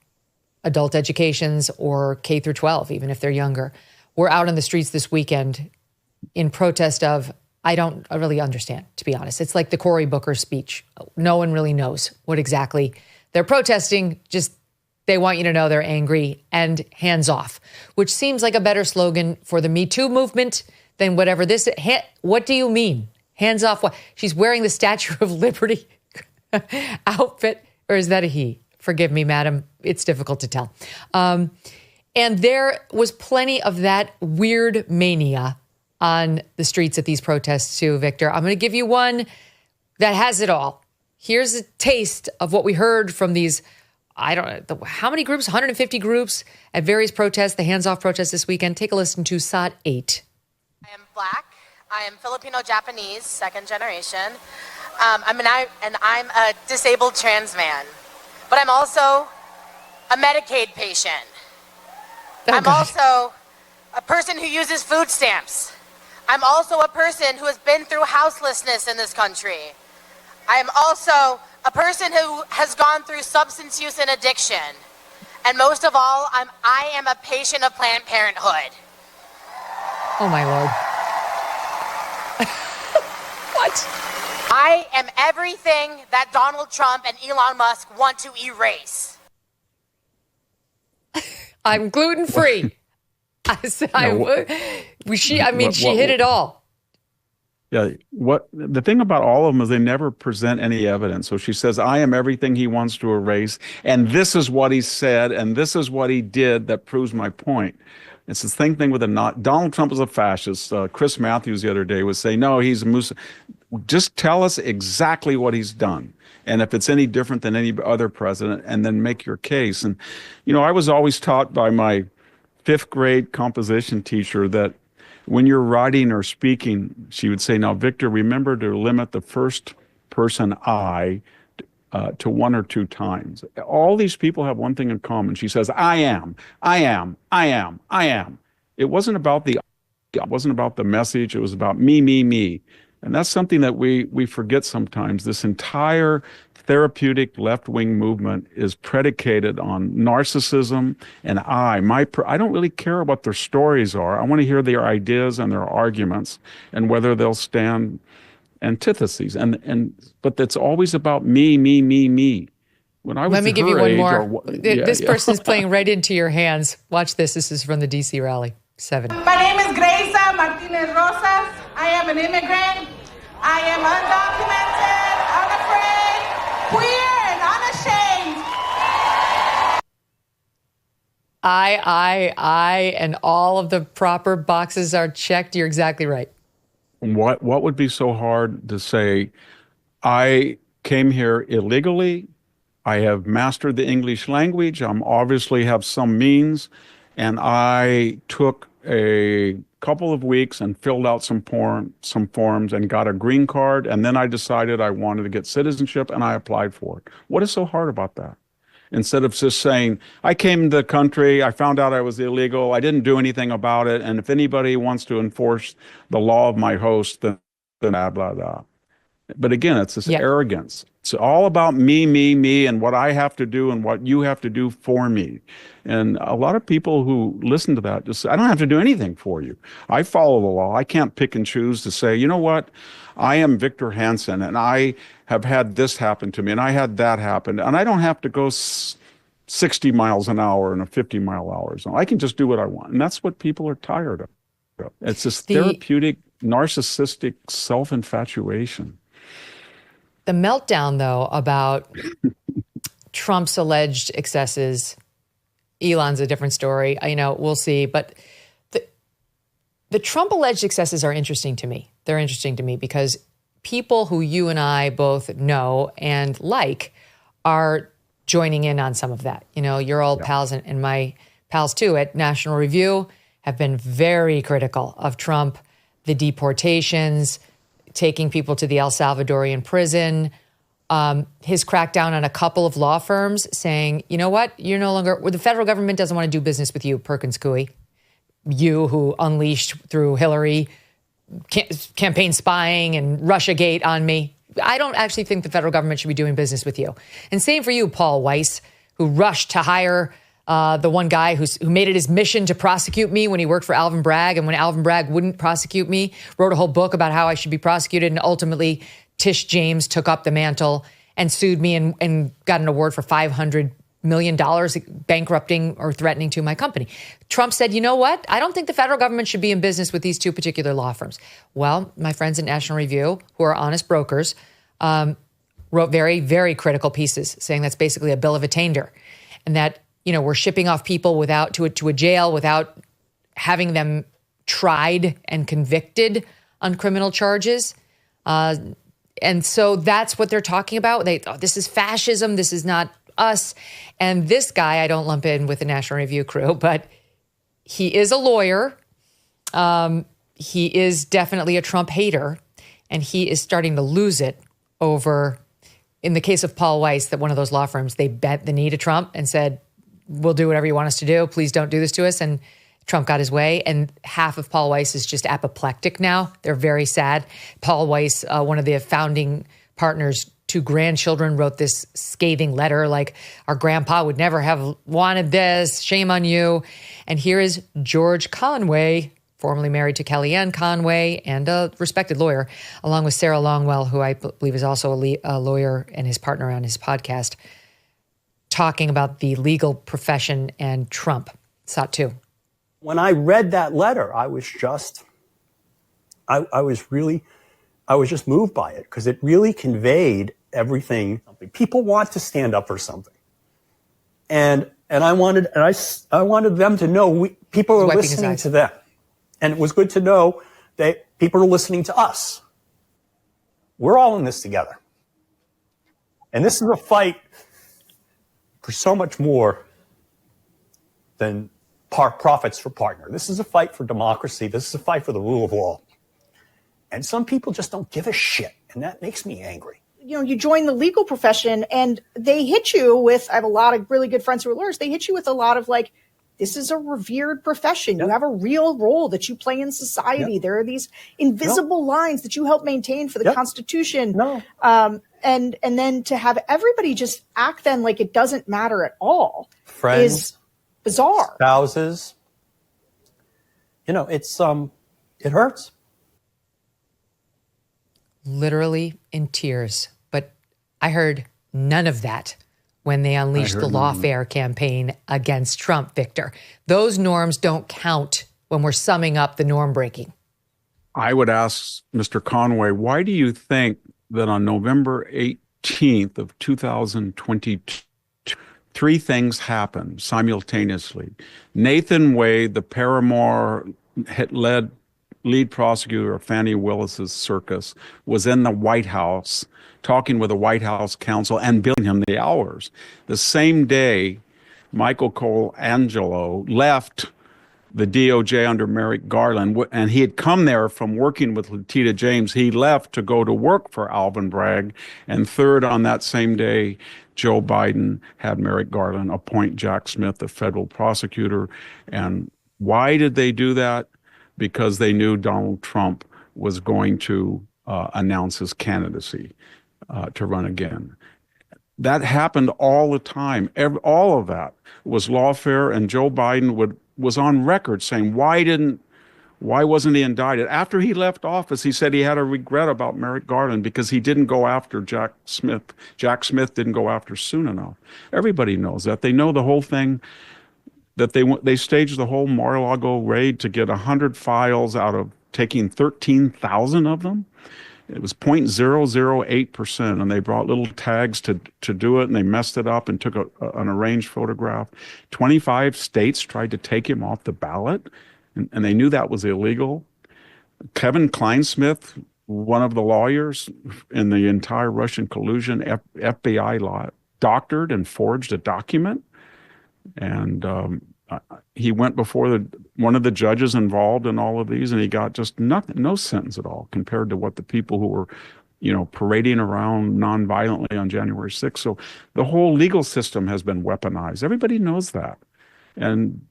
adult educations or K through 12, even if they're younger, were out on the streets this weekend in protest of, I don't really understand, to be honest. It's like the Cory Booker speech. No one really knows what exactly they're protesting. Just they want you to know they're angry and hands off, which seems like a better slogan for the Me Too movement than whatever this. What do you mean? Hands off what? She's wearing the Statue of Liberty outfit, or is that a he? Forgive me, madam. It's difficult to tell. And there was plenty of that weird mania on the streets at these protests too, Victor. I'm going to give you one that has it all. Here's a taste of what we heard from these I don't know, how many groups? 150 groups at various protests, the hands-off protests this weekend. Take a listen to SOT 8. I am Black. I am Filipino-Japanese, second generation. I'm a disabled trans man. But I'm also a Medicaid patient. I'm also a person who uses food stamps. I'm also a person who has been through houselessness in this country. I am also a person who has gone through substance use and addiction. And most of all, I am a patient of Planned Parenthood. Oh, my Lord. What? I am everything that Donald Trump and Elon Musk want to erase. I'm gluten-free. She hit it all. Yeah. The thing about all of them is they never present any evidence. So she says, I am everything he wants to erase. And this is what he said. And this is what he did that proves my point. It's the same thing with Donald Trump is a fascist. Chris Matthews the other day was saying, no, he's a just tell us exactly what he's done. And if it's any different than any other president, and then make your case. And, I was always taught by my 5th grade composition teacher that when you're writing or speaking, she would say, now, Victor, remember to limit the first person I to 1 or 2 times. All these people have one thing in common. She says, I am. It wasn't about the message. It was about me. And that's something that we forget sometimes. This entire therapeutic left-wing movement is predicated on narcissism and I don't really care what their stories are. I want to hear their ideas and their arguments and whether they'll stand antitheses. But it's always about me. When I was Let me give you one more. This yeah. person is playing right into your hands. Watch this. This is from the DC rally. 7. My name is Gracia Martinez Rosas. I am an immigrant. I am undocumented, unafraid, queer, and unashamed. I, and all of the proper boxes are checked. You're exactly right. What would be so hard to say, I came here illegally, I have mastered the English language, I'm obviously have some means, and I took a couple of weeks and filled out some forms and got a green card, and then I decided I wanted to get citizenship and I applied for it. What is so hard about that? Instead of just saying, I came to the country, I found out I was illegal, I didn't do anything about it, and if anybody wants to enforce the law of my host, then blah, blah, blah. But again, it's this arrogance. It's all about me, and what I have to do and what you have to do for me. And a lot of people who listen to that just say, I don't have to do anything for you. I follow the law. I can't pick and choose to say, you know what? I am Victor Hansen, and I have had this happen to me, and I had that happen, and I don't have to go 60 miles an hour in a 50-mile-hour zone. I can just do what I want. And that's what people are tired of. It's this therapeutic, narcissistic self-infatuation. The meltdown, though, about Trump's alleged excesses, Elon's a different story. We'll see. But the Trump alleged excesses are interesting to me. They're interesting to me because people who you and I both know and like are joining in on some of that. Your old pals and my pals, too, at National Review have been very critical of Trump, the deportations, taking people to the El Salvadorian prison, his crackdown on a couple of law firms saying, you know what, you're no longer, the federal government doesn't want to do business with you, Perkins Coie. You who unleashed through Hillary campaign spying and Russiagate on me. I don't actually think the federal government should be doing business with you. And same for you, Paul Weiss, who rushed to hire the one guy who made it his mission to prosecute me when he worked for Alvin Bragg. And when Alvin Bragg wouldn't prosecute me, wrote a whole book about how I should be prosecuted. And ultimately, Tish James took up the mantle and sued me and got an award for $500 million, bankrupting or threatening to my company. Trump said, you know what? I don't think the federal government should be in business with these 2 particular law firms. Well, my friends at National Review, who are honest brokers, wrote very, very critical pieces saying that's basically a bill of attainder. And that, we're shipping off people to a jail without having them tried and convicted on criminal charges. And so that's what they're talking about. This is fascism. This is not us. And this guy, I don't lump in with the National Review crew, but he is a lawyer. He is definitely a Trump hater, and he is starting to lose it over, in the case of Paul Weiss, that one of those law firms, they bent the knee to Trump and said, we'll do whatever you want us to do. Please don't do this to us. And Trump got his way. And half of Paul Weiss is just apoplectic now. They're very sad. Paul Weiss, one of the founding partners, 2 grandchildren, wrote this scathing letter like, our grandpa would never have wanted this. Shame on you. And here is George Conway, formerly married to Kellyanne Conway and a respected lawyer, along with Sarah Longwell, who I believe is also a lawyer, and his partner on his podcast, talking about the legal profession and Trump. Saw it too. When I read that letter, I was just moved by it, because it really conveyed everything. People want to stand up for something. And I wanted them to know people are listening to them. And it was good to know that people are listening to us. We're all in this together. And this is a fight for so much more than profits for partner. This is a fight for democracy. This is a fight for the rule of law. And some people just don't give a shit. And that makes me angry. You know, you join the legal profession and they hit you with, I have a lot of really good friends who are lawyers. They hit you with a lot of like, this is a revered profession. Yep. You have a real role that you play in society. Yep. There are these invisible lines that you help maintain for the Constitution. And then to have everybody just act then like it doesn't matter at all is bizarre. Spouses. You know, it's it hurts. Literally in tears. But I heard none of that when they unleashed the Lawfare campaign against Trump, Victor. Those norms don't count when we're summing up the norm breaking. I would ask Mr. Conway, why do you think that on November 18th of 2022, 3 things happened simultaneously? Nathan Wade, the Paramore lead prosecutor of Fannie Willis's circus, was in the White House talking with the White House counsel and billing him the hours. The same day, Michael Colangelo left the DOJ under Merrick Garland, and he had come there from working with Letitia James. He left to go to work for Alvin Bragg. And third, on that same day, Joe Biden had Merrick Garland appoint Jack Smith, the federal prosecutor. And why did they do that? Because they knew Donald Trump was going to announce his candidacy to run again. That happened all the time. All of that was lawfare, and Joe Biden was on record saying, why wasn't he indicted? After he left office, he said he had a regret about Merrick Garland because he didn't go after Jack Smith. Jack Smith didn't go after soon enough. Everybody knows that. They know the whole thing, that they staged the whole Mar-a-Lago raid to get 100 files out of taking 13,000 of them. It was 0.008%, and they brought little tags to do it, and they messed it up and took an arranged photograph. 25 states tried to take him off the ballot, and they knew that was illegal. Kevin Kleinsmith, one of the lawyers in the entire Russian collusion, FBI law, doctored and forged a document, and he went before one of the judges involved in all of these, and he got just nothing, no sentence at all, compared to what the people who were, parading around nonviolently on January 6th. So the whole legal system has been weaponized. Everybody knows that. And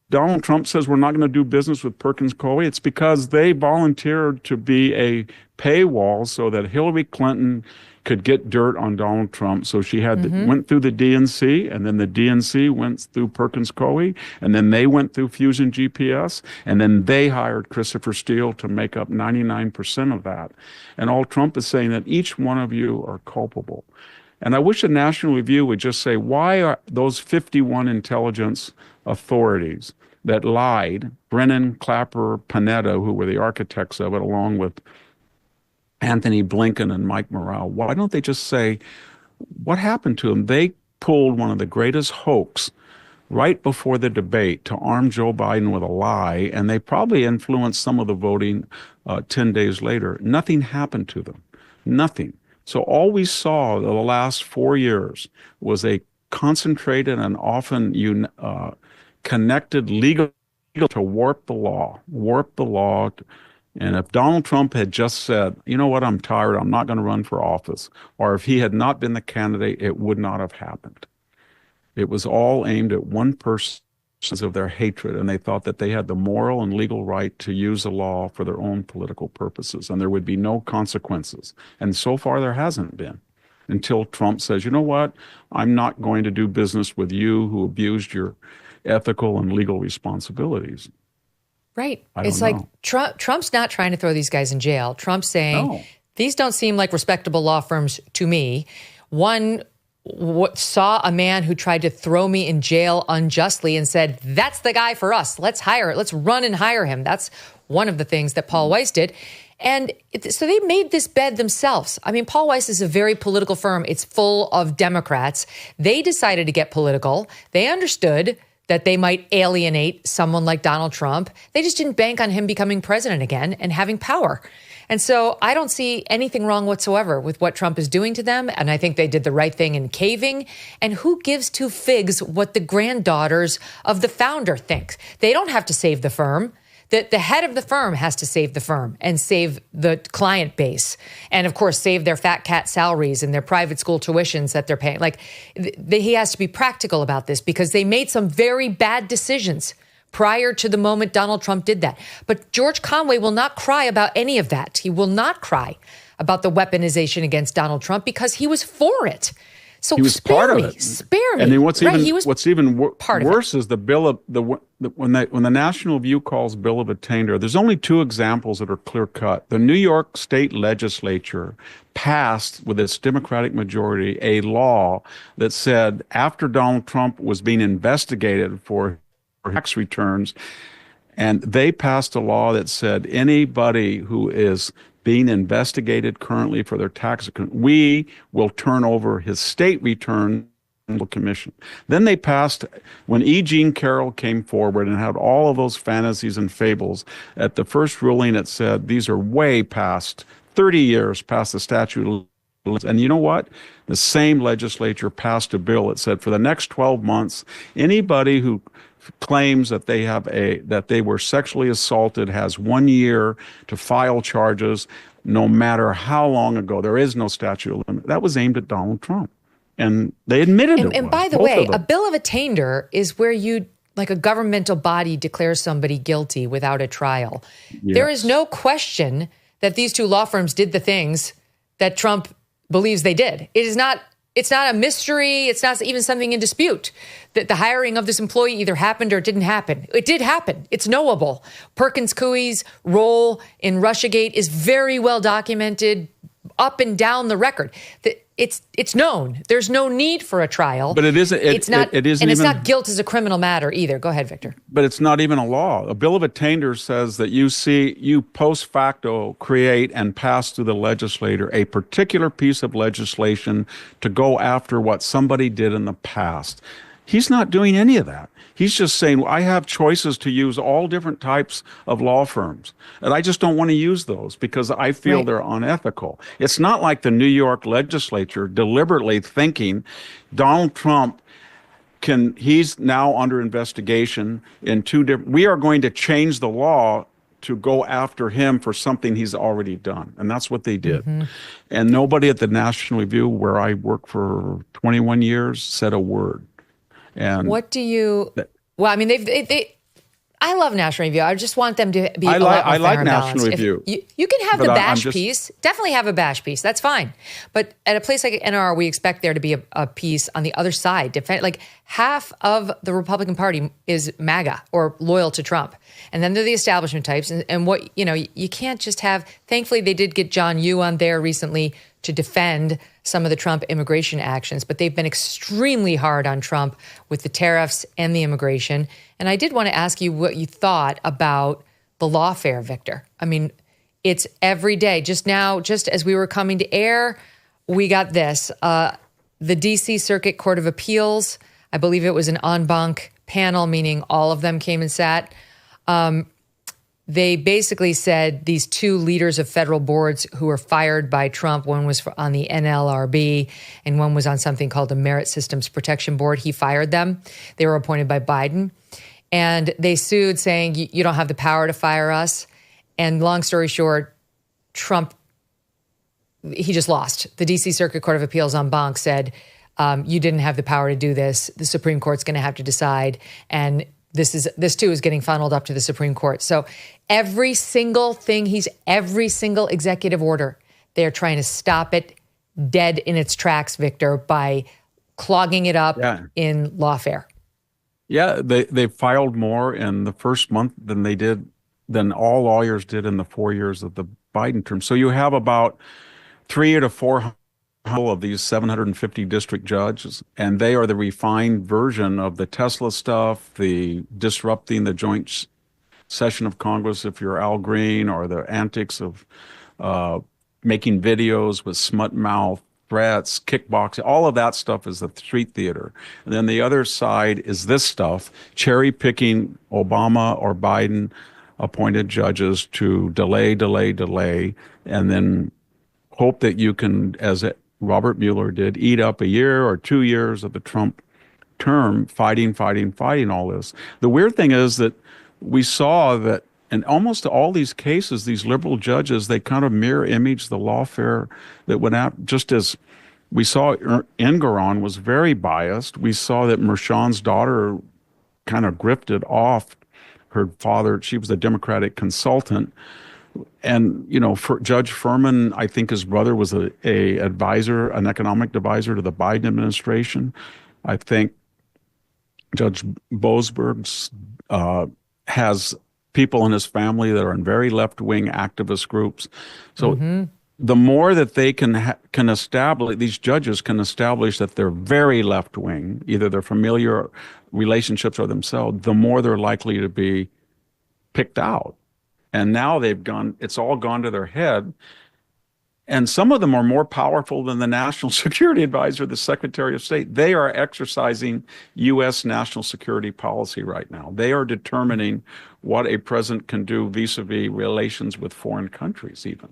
Donald Trump says we're not going to do business with Perkins Coie. It's because they volunteered to be a paywall so that Hillary Clinton could get dirt on Donald Trump. So she went through the DNC, and then the DNC went through Perkins Coie, and then they went through Fusion GPS, and then they hired Christopher Steele to make up 99% of that. And all Trump is saying that each one of you are culpable. And I wish the National Review would just say, why are those 51 intelligence authorities that lied, Brennan, Clapper, Panetta, who were the architects of it, along with Anthony Blinken and Mike Morrell, why don't they just say, what happened to them? They pulled one of the greatest hoax right before the debate to arm Joe Biden with a lie, and they probably influenced some of the voting 10 days later. Nothing happened to them. Nothing. So all we saw the last 4 years was a concentrated and often connected legal to warp the law. And if Donald Trump had just said, you know what, I'm tired, I'm not going to run for office, or if he had not been the candidate, it would not have happened. It was all aimed at one person of their hatred, and they thought that they had the moral and legal right to use the law for their own political purposes, and there would be no consequences. And so far, there hasn't been, until Trump says, you know what, I'm not going to do business with you who abused your ethical and legal responsibilities. Right. It's like Trump's not trying to throw these guys in jail. Trump's saying, these don't seem like respectable law firms to me. One saw a man who tried to throw me in jail unjustly and said, that's the guy for us. Let's hire it. Let's run and hire him. That's one of the things that Paul Weiss did. And so they made this bed themselves. I mean, Paul Weiss is a very political firm. It's full of Democrats. They decided to get political. They understood that they might alienate someone like Donald Trump. They just didn't bank on him becoming president again and having power. And so I don't see anything wrong whatsoever with what Trump is doing to them. And I think they did the right thing in caving. And who gives two figs what the granddaughters of the founder think? They don't have to save the firm. The head of the firm has to save the firm and save the client base. And of course, save their fat cat salaries and their private school tuitions that they're paying. Like he has to be practical about this because they made some very bad decisions prior to the moment Donald Trump did that. But George Conway will not cry about any of that. He will not cry about the weaponization against Donald Trump because he was for it. So he was part of it. Spare me. And then what's even worse is the bill of when the National Review calls Bill of Attainder. There's only two examples that are clear cut. The New York State Legislature passed with its Democratic majority a law that said after Donald Trump was being investigated for tax returns, and they passed a law that said anybody who is being investigated currently for their tax account, we will turn over his state return to the commission. Then they passed, when E. Jean Carroll came forward and had all of those fantasies and fables, at the first ruling it said these are way past, 30 years past the statute of limitations. And you know what? The same legislature passed a bill that said for the next 12 months, anybody who claims that they were sexually assaulted has 1 year to file charges, no matter how long ago. There is no statute of limit. That was aimed at Donald Trump, and they admitted it. And by the way, a bill of attainder is where like a governmental body declares somebody guilty without a trial. Yes. There is no question that these two law firms did the things that Trump believes they did. It's not a mystery. It's not even something in dispute. That the hiring of this employee either happened or it didn't happen. It did happen. It's knowable. Perkins Coie's role in Russiagate is very well documented up and down the record. It's known. There's no need for a trial. But it isn't. It's not guilt as a criminal matter either. Go ahead, Victor. But it's not even a law. A bill of attainder says that you post facto create and pass through the legislator a particular piece of legislation to go after what somebody did in the past. He's not doing any of that. He's just saying, I have choices to use all different types of law firms, and I just don't want to use those because I feel they're unethical. It's not like the New York legislature deliberately thinking Donald Trump he's now under investigation in we are going to change the law to go after him for something he's already done. And that's what they did. Mm-hmm. And nobody at the National Review, where I worked for 21 years, said a word. And what do you? Well, I mean, I love National Review. I just want them to be. I like National Review. You can have the bash piece. Definitely have a bash piece. That's fine. But at a place like NR, we expect there to be a piece on the other side. Like half of the Republican Party is MAGA or loyal to Trump, and then they're the establishment types. And what you can't just have. Thankfully, they did get John Yoo on there recently to defend some of the Trump immigration actions, but they've been extremely hard on Trump with the tariffs and the immigration. And I did want to ask you what you thought about the lawfare, Victor. I mean, it's every day. Just as we were coming to air, we got this. The D.C. Circuit Court of Appeals, I believe it was an en banc panel, meaning all of them came and sat, they basically said these two leaders of federal boards who were fired by Trump, one was on the NLRB and one was on something called the Merit Systems Protection Board. He fired them. They were appointed by Biden. And they sued saying, you don't have the power to fire us. And long story short, Trump, he just lost. The D.C. Circuit Court of Appeals en banc said, you didn't have the power to do this. The Supreme Court's going to have to decide. And this too is getting funneled up to the Supreme Court. So every single executive order, they're trying to stop it dead in its tracks, Victor, by clogging it up in lawfare. Yeah, they filed more in the first month than all lawyers did in the 4 years of the Biden term. So you have about 300 to 400 of these 750 district judges, and they are the refined version of the Tesla stuff, the disrupting the joint session of Congress if you're Al Green, or the antics of making videos with smut mouth, threats, kickboxing. All of that stuff is the street theater. And then the other side is this stuff, cherry picking Obama or Biden appointed judges to delay, and then hope that you can, as Robert Mueller did, eat up a year or 2 years of the Trump term fighting all this. The weird thing is that we saw that in almost all these cases, these liberal judges, they kind of mirror image the lawfare that went out, just as we saw Engoron was very biased. We saw that Merchan's daughter kind of grifted off her father. She was a Democratic consultant. And, for Judge Furman, I think his brother was an economic advisor to the Biden administration. I think Judge Boasberg has people in his family that are in very left-wing activist groups. So the more that they can establish, these judges can establish that they're very left-wing, either their familiar relationships or themselves, the more they're likely to be picked out. And now it's all gone to their head. And some of them are more powerful than the National Security Advisor, the Secretary of State. They are exercising U.S. national security policy right now. They are determining what a president can do vis-a-vis relations with foreign countries even.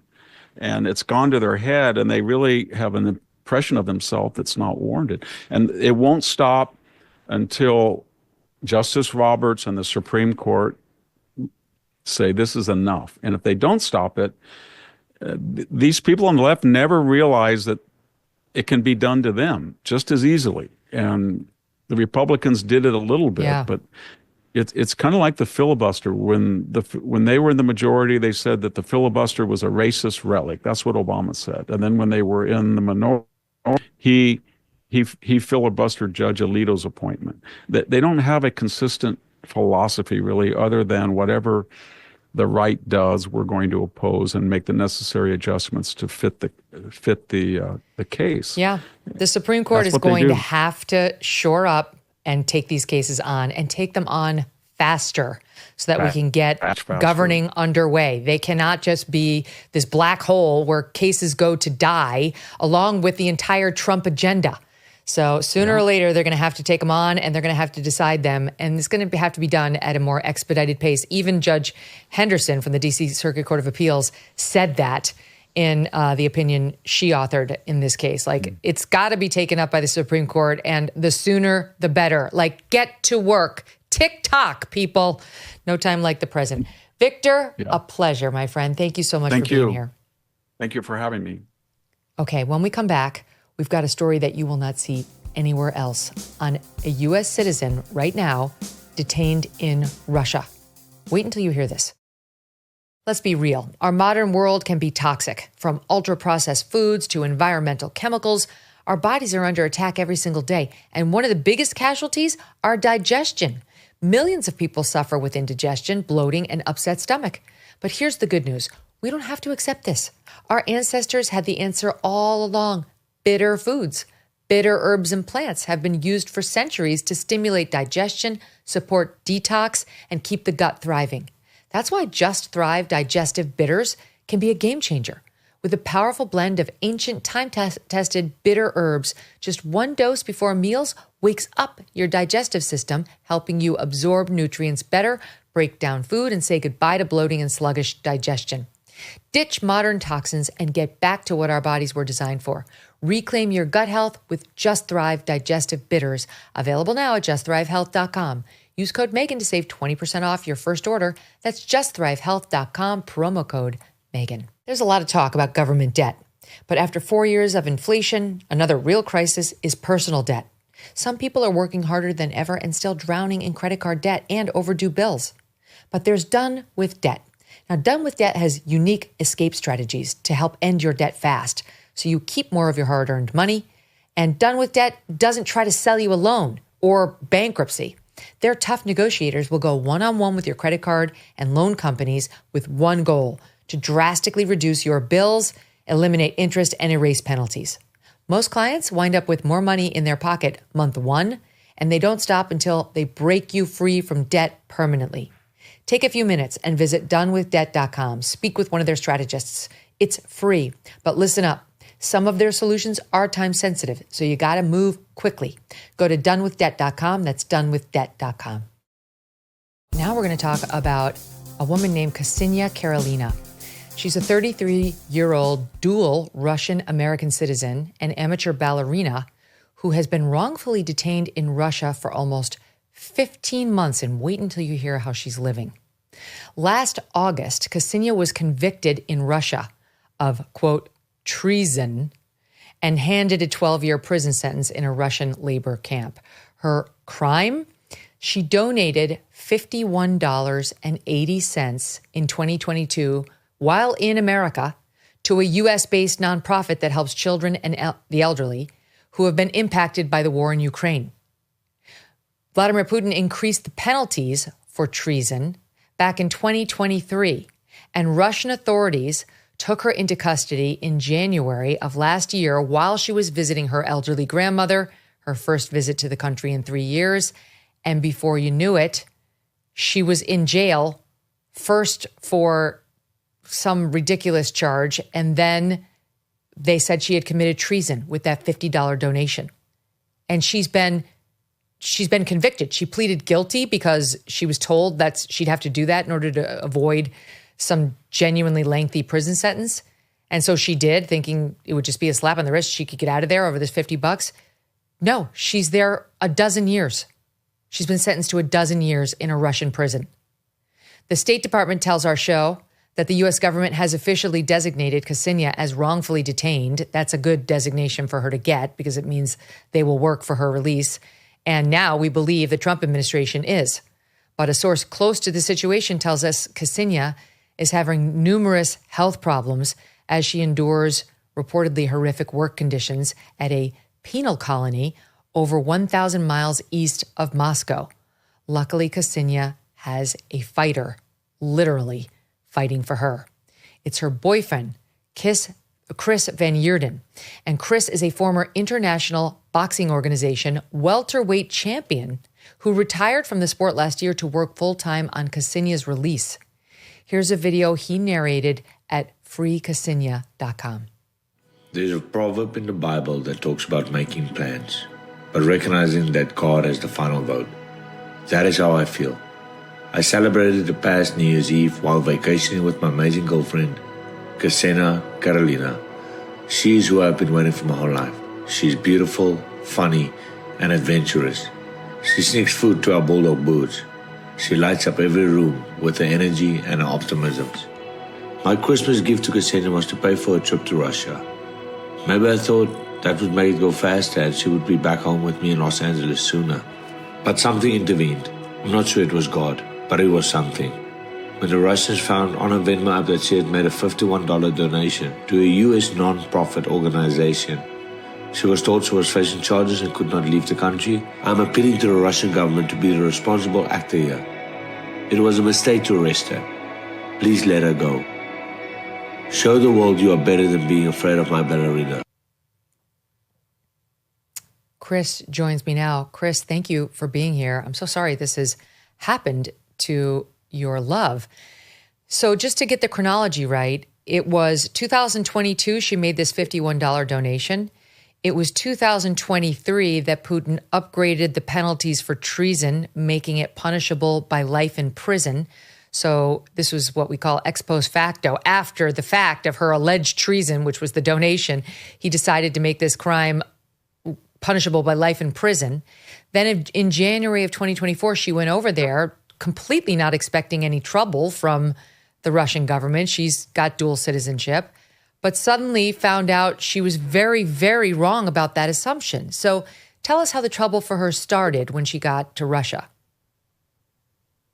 And it's gone to their head, and they really have an impression of themselves that's not warranted. And it won't stop until Justice Roberts and the Supreme Court say this is enough. And if they don't stop it, these people on the left never realize that it can be done to them just as easily. And the Republicans did it a little bit, but it's kind of like the filibuster. When they were in the majority, they said that the filibuster was a racist relic. That's what Obama said. And then when they were in the minority, he filibustered Judge Alito's appointment. They don't have a consistent philosophy really, other than whatever the right does, we're going to oppose and make the necessary adjustments to fit the case. Yeah, the Supreme Court is going to have to shore up and take these cases on, and take them on faster, so that we can get governing underway. They cannot just be this black hole where cases go to die along with the entire Trump agenda. So sooner or later, they're going to have to take them on, and they're going to have to decide them. And it's going to have to be done at a more expedited pace. Even Judge Henderson from the D.C. Circuit Court of Appeals said that in the opinion she authored in this case. It's got to be taken up by the Supreme Court, and the sooner, the better. Get to work. Tick-tock, people. No time like the present. Victor, a pleasure, my friend. Thank you so much for being here. Thank you for having me. Okay, when we come back, we've got a story that you will not see anywhere else on a U.S. citizen right now detained in Russia. Wait until you hear this. Let's be real. Our modern world can be toxic. From ultra-processed foods to environmental chemicals, our bodies are under attack every single day. And one of the biggest casualties, our digestion. Millions of people suffer with indigestion, bloating, and upset stomach. But here's the good news. We don't have to accept this. Our ancestors had the answer all along. Bitter foods. Bitter herbs and plants have been used for centuries to stimulate digestion, support detox, and keep the gut thriving. That's why Just Thrive Digestive Bitters can be a game changer. with a powerful blend of ancient, time-tested, bitter herbs. Just one dose before meals wakes up your digestive system, helping you absorb nutrients better, break down food, and say goodbye to bloating and sluggish digestion. Ditch modern toxins and get back to what our bodies were designed for. Reclaim your gut health with Just Thrive Digestive Bitters. Available now at justthrivehealth.com. Use code Megyn to save 20% off your first order. That's justthrivehealth.com, promo code Megyn. There's a lot of talk about government debt, but after 4 years of inflation, another real crisis is personal debt. Some people are working harder than ever and still drowning in credit card debt and overdue bills. But there's Done with Debt. Now, Done with Debt has unique escape strategies to help end your debt fast, so you keep more of your hard-earned money. And Done with Debt doesn't try to sell you a loan or bankruptcy. Their tough negotiators will go one-on-one with your credit card and loan companies with one goal: to drastically reduce your bills, eliminate interest, and erase penalties. Most clients wind up with more money in their pocket month one, and they don't stop until they break you free from debt permanently. Take a few minutes and visit donewithdebt.com. Speak with one of their strategists. It's free, but listen up. Some of their solutions are time sensitive, so you got to move quickly. Go to donewithdebt.com. That's donewithdebt.com. Now we're going to talk about a woman named Ksenia Karelina. She's a 33-year-old dual Russian-American citizen and amateur ballerina who has been wrongfully detained in Russia for almost 15 months, and wait until you hear how she's living. Last August, Ksenia was convicted in Russia of, quote, treason and handed a 12-year prison sentence in a Russian labor camp. Her crime? She donated $51.80 in 2022 while in America to a U.S.-based nonprofit that helps children and the elderly who have been impacted by the war in Ukraine. Vladimir Putin increased the penalties for treason back in 2023, and Russian authorities took her into custody in January of last year while she was visiting her elderly grandmother, her first visit to the country in 3 years. And before you knew it, she was in jail, first for some ridiculous charge, and then they said she had committed treason with that $50 donation. And she's been convicted. She pleaded guilty because she was told that she'd have to do that in order to avoid some genuinely lengthy prison sentence. And so she did, thinking it would just be a slap on the wrist. She could get out of there over this $50. No, she's there a dozen years. She's been sentenced to a dozen years in a Russian prison. The State Department tells our show that the U.S. government has officially designated Ksenia as wrongfully detained. That's a good designation for her to get because it means they will work for her release. And now we believe the Trump administration is. But a source close to the situation tells us Ksenia is having numerous health problems as she endures reportedly horrific work conditions at a penal colony over 1,000 miles east of Moscow. Luckily, Ksenia has a fighter, literally fighting for her. It's her boyfriend, Chris Van Heerden. And Chris is a former international boxing organization welterweight champion who retired from the sport last year to work full-time on Ksenia's release. Here's a video he narrated at freeksenia.com. There's a proverb in the Bible that talks about making plans, but recognizing that God has the final vote. That is how I feel. I celebrated the past New Year's Eve while vacationing with my amazing girlfriend, Ksenia Karelina. She is who I've been waiting for my whole life. She's beautiful, funny, and adventurous. She sneaks food to our bulldog boots. She lights up every room with her energy and her optimisms. My Christmas gift to Ksenia was to pay for a trip to Russia. Maybe I thought that would make it go faster and she would be back home with me in Los Angeles sooner. But something intervened. I'm not sure it was God, but it was something. When the Russians found on her Venmo app that she had made a $51 donation to a US non-profit organization, she was told she was facing charges and could not leave the country. I'm appealing to the Russian government to be the responsible actor here. It was a mistake to arrest her. Please let her go. Show the world you are better than being afraid of my ballerina. Chris joins me now. Chris, thank you for being here. I'm so sorry this has happened to your love. So just to get the chronology right, It was 2022, she made this $51 donation. It was 2023 that Putin upgraded the penalties for treason, making it punishable by life in prison. So this was what we call ex post facto. After the fact of her alleged treason, which was the donation, he decided to make this crime punishable by life in prison. Then in January of 2024, she went over there completely not expecting any trouble from the Russian government. She's got dual citizenship, but suddenly found out she was very, very wrong about that assumption. So tell us how the trouble for her started when she got to Russia.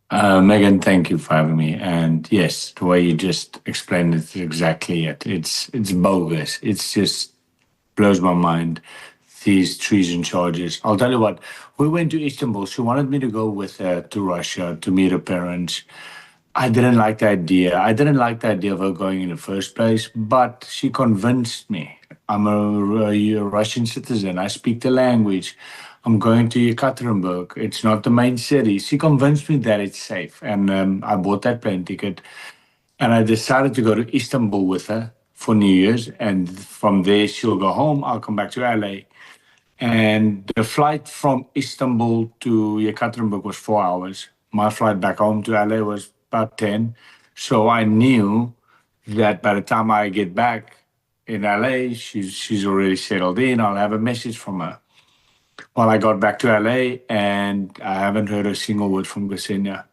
Megyn, thank you for having me. And yes, the way you just explained it is exactly it. It's bogus. It's just blows my mind, these treason charges. I'll tell you what, we went to Istanbul. She wanted me to go with her to Russia to meet her parents. I didn't like the idea. I didn't like the idea of her going in the first place, but she convinced me. I'm a Russian citizen. I speak the language. I'm going to Yekaterinburg. It's not the main city. She convinced me that it's safe. And I bought that plane ticket. And I decided to go to Istanbul with her for New Year's. And from there, she'll go home. I'll come back to LA. And the flight from Istanbul to Yekaterinburg was 4 hours. My flight back home to LA was about 10. So I knew that by the time I get back in LA, she's already settled in. I'll have a message from her. Well, I got back to LA and I haven't heard a single word from Ksenia.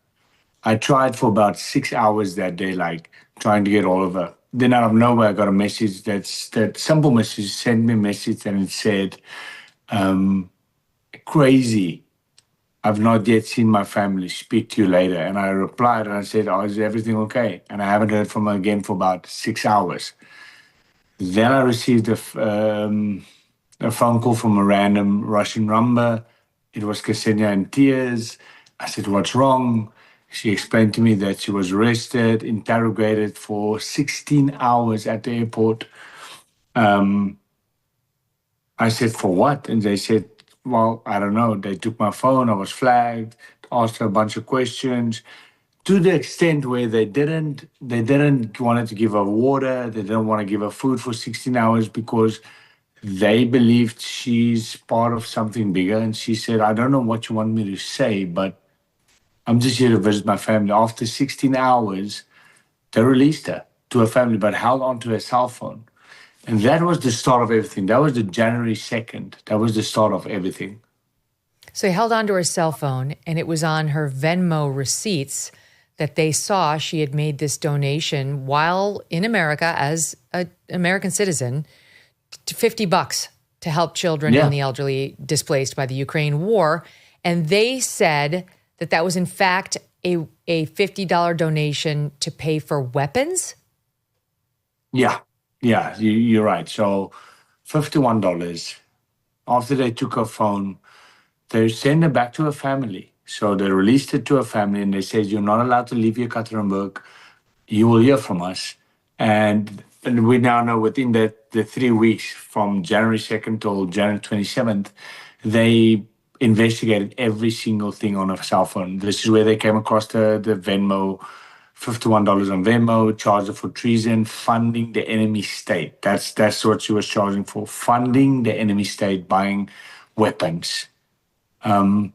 I tried for about 6 hours that day, like trying to get all of her. Then out of nowhere, I got a message that simple message, sent me a message and it said, crazy. I've not yet seen my family. Speak to you later. And I replied and I said, oh, is everything okay? And I haven't heard from her again for about 6 hours. Then I received a phone call from a random Russian number. It was Ksenia in tears. I said, what's wrong? She explained to me that she was arrested, interrogated for 16 hours at the airport. I said, for what? And they said, well, I don't know. They took my phone. I was flagged, asked her a bunch of questions to the extent where they didn't want to give her water. They didn't want to give her food for 16 hours because they believed she's part of something bigger. And she said, I don't know what you want me to say, but I'm just here to visit my family. After 16 hours, they released her to her family, but held onto her cell phone. And that was the start of everything. That was the January 2nd. That was the start of everything. So he held onto her cell phone, and it was on her Venmo receipts that they saw she had made this donation while in America as an American citizen, to $50 to help children and the elderly displaced by the Ukraine war. And they said that that was in fact a $50 donation to pay for weapons? Yeah, you're right. So $51. After they took her phone, they sent her back to her family. So they released it to her family and they said, you're not allowed to leave Yekaterinburg. You will hear from us. And we now know within the 3 weeks from January 2nd till January 27th, they investigated every single thing on her cell phone. This is where they came across the Venmo, $51 on Venmo, charged her for treason, funding the enemy state. That's what she was charging for, funding the enemy state, buying weapons. And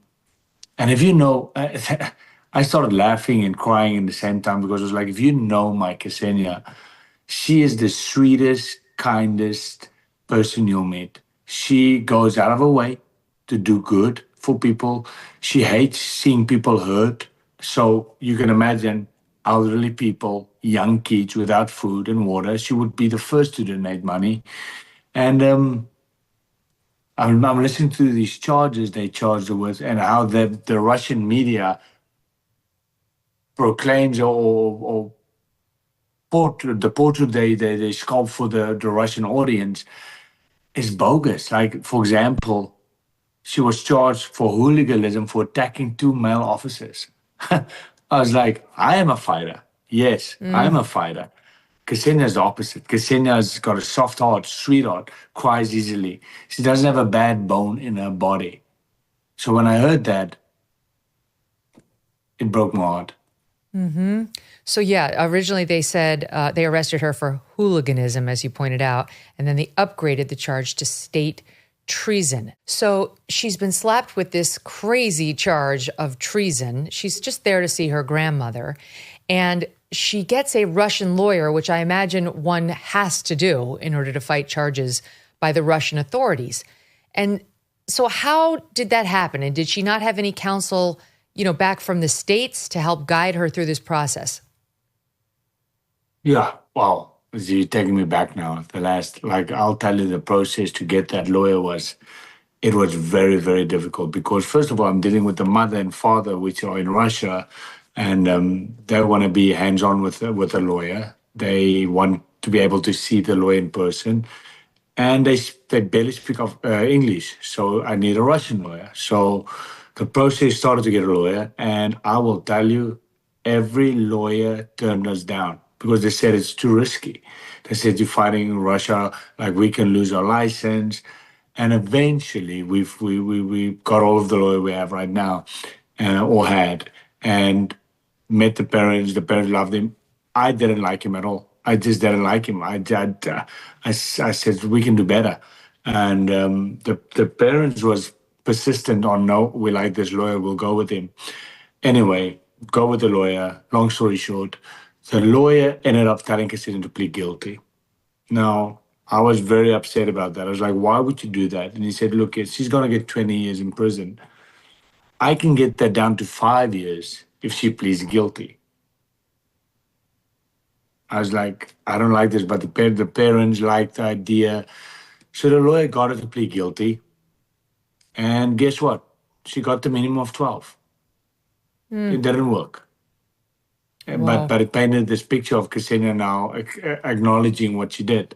if you know, I started laughing and crying at the same time because it was like, if you know my Ksenia, she is the sweetest, kindest person you'll meet. She goes out of her way to do good for people. She hates seeing people hurt. So you can imagine elderly people, young kids without food and water. She would be the first to donate money. And I'm listening to these charges they charged her with and how the Russian media proclaims or the portrait they sculpt for the Russian audience is bogus. Like, for example, she was charged for hooliganism for attacking 2 male officers. I was like, I am a fighter. Yes, I am a fighter. Ksenia's the opposite. Ksenia's got a soft heart, sweetheart, cries easily. She doesn't have a bad bone in her body. So when I heard that, it broke my heart. So yeah, originally they said they arrested her for hooliganism, as you pointed out, and then they upgraded the charge to state treason. So she's been slapped with this crazy charge of treason. She's just there to see her grandmother, and she gets a Russian lawyer, which I imagine one has to do in order to fight charges by the Russian authorities. And so how did that happen? And did she not have any counsel, back from the States to help guide her through this process? Yeah, well, you're taking me back now. I'll tell you, the process to get that lawyer was very, very difficult because, first of all, I'm dealing with the mother and father, which are in Russia, and they want to be hands-on with a lawyer. They want to be able to see the lawyer in person, and they barely speak English, so I need a Russian lawyer. So the process started to get a lawyer, and I will tell you, every lawyer turned us down because they said it's too risky. They said, you're fighting in Russia, like we can lose our license. And eventually we got all of the lawyer we have right now, or had, and met the parents. The parents loved him. I didn't like him at all. I just didn't like him. I said, we can do better. And the parents was persistent on, no, we like this lawyer, we'll go with him. Anyway, go with the lawyer. Long story short, the lawyer ended up telling Cassandra to plead guilty. Now, I was very upset about that. I was like, why would you do that? And he said, look, she's going to get 20 years in prison. I can get that down to 5 years if she pleads guilty. I was like, I don't like this, but the parents liked the idea. So the lawyer got her to plead guilty. And guess what? She got the minimum of 12. It didn't work. Wow. But it painted this picture of Ksenia now acknowledging what she did.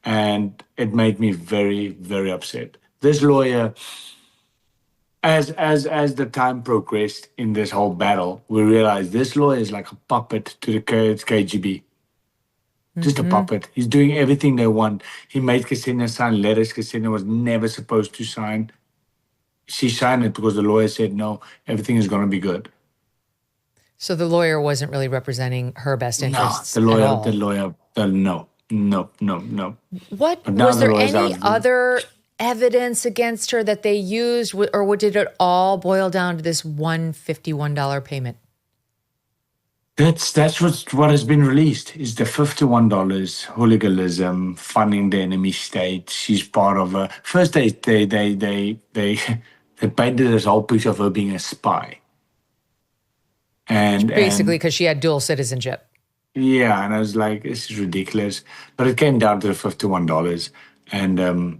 And it made me very, very upset. This lawyer, as the time progressed in this whole battle, we realized this lawyer is like a puppet to the KGB. Just a puppet. He's doing everything they want. He made Ksenia sign letters Ksenia was never supposed to sign. She signed it because the lawyer said, no, everything is going to be good. So the lawyer wasn't really representing her best interests no. at all. No. What was there any other evidence against her that they used, or did it all boil down to this $151 payment? That's what has been released is the $51 hooliganism, funding the enemy state. She's part of a. First, they painted this whole picture of her being a spy. And basically because she had dual citizenship. Yeah, and I was like, this is ridiculous. But it came down to the $51, and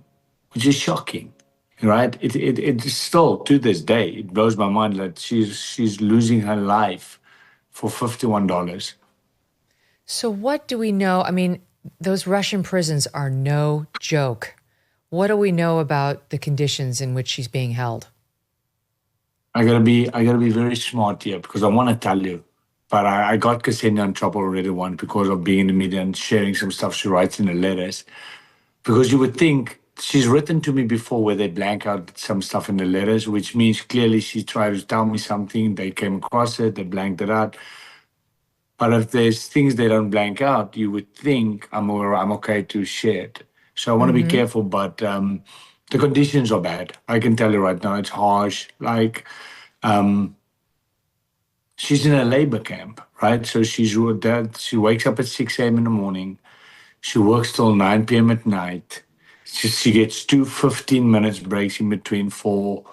which is shocking, right? It still, to this day, it blows my mind that she's losing her life for $51. So what do we know? I mean, those Russian prisons are no joke. What do we know about the conditions in which she's being held? I gotta be very smart here because I want to tell you, but I got Ksenia in trouble already once because of being in the media and sharing some stuff she writes in the letters. Because you would think she's written to me before where they blank out some stuff in the letters, which means clearly she tried to tell me something, they came across it, they blanked it out. But if there's things they don't blank out, you would think I'm okay to share it. So I want to be careful, but the conditions are bad. I can tell you right now, it's harsh. Like, she's in a labor camp, right? So she wakes up at 6 a.m. in the morning. She works till 9 p.m. at night. She gets 2 15-minute breaks in between for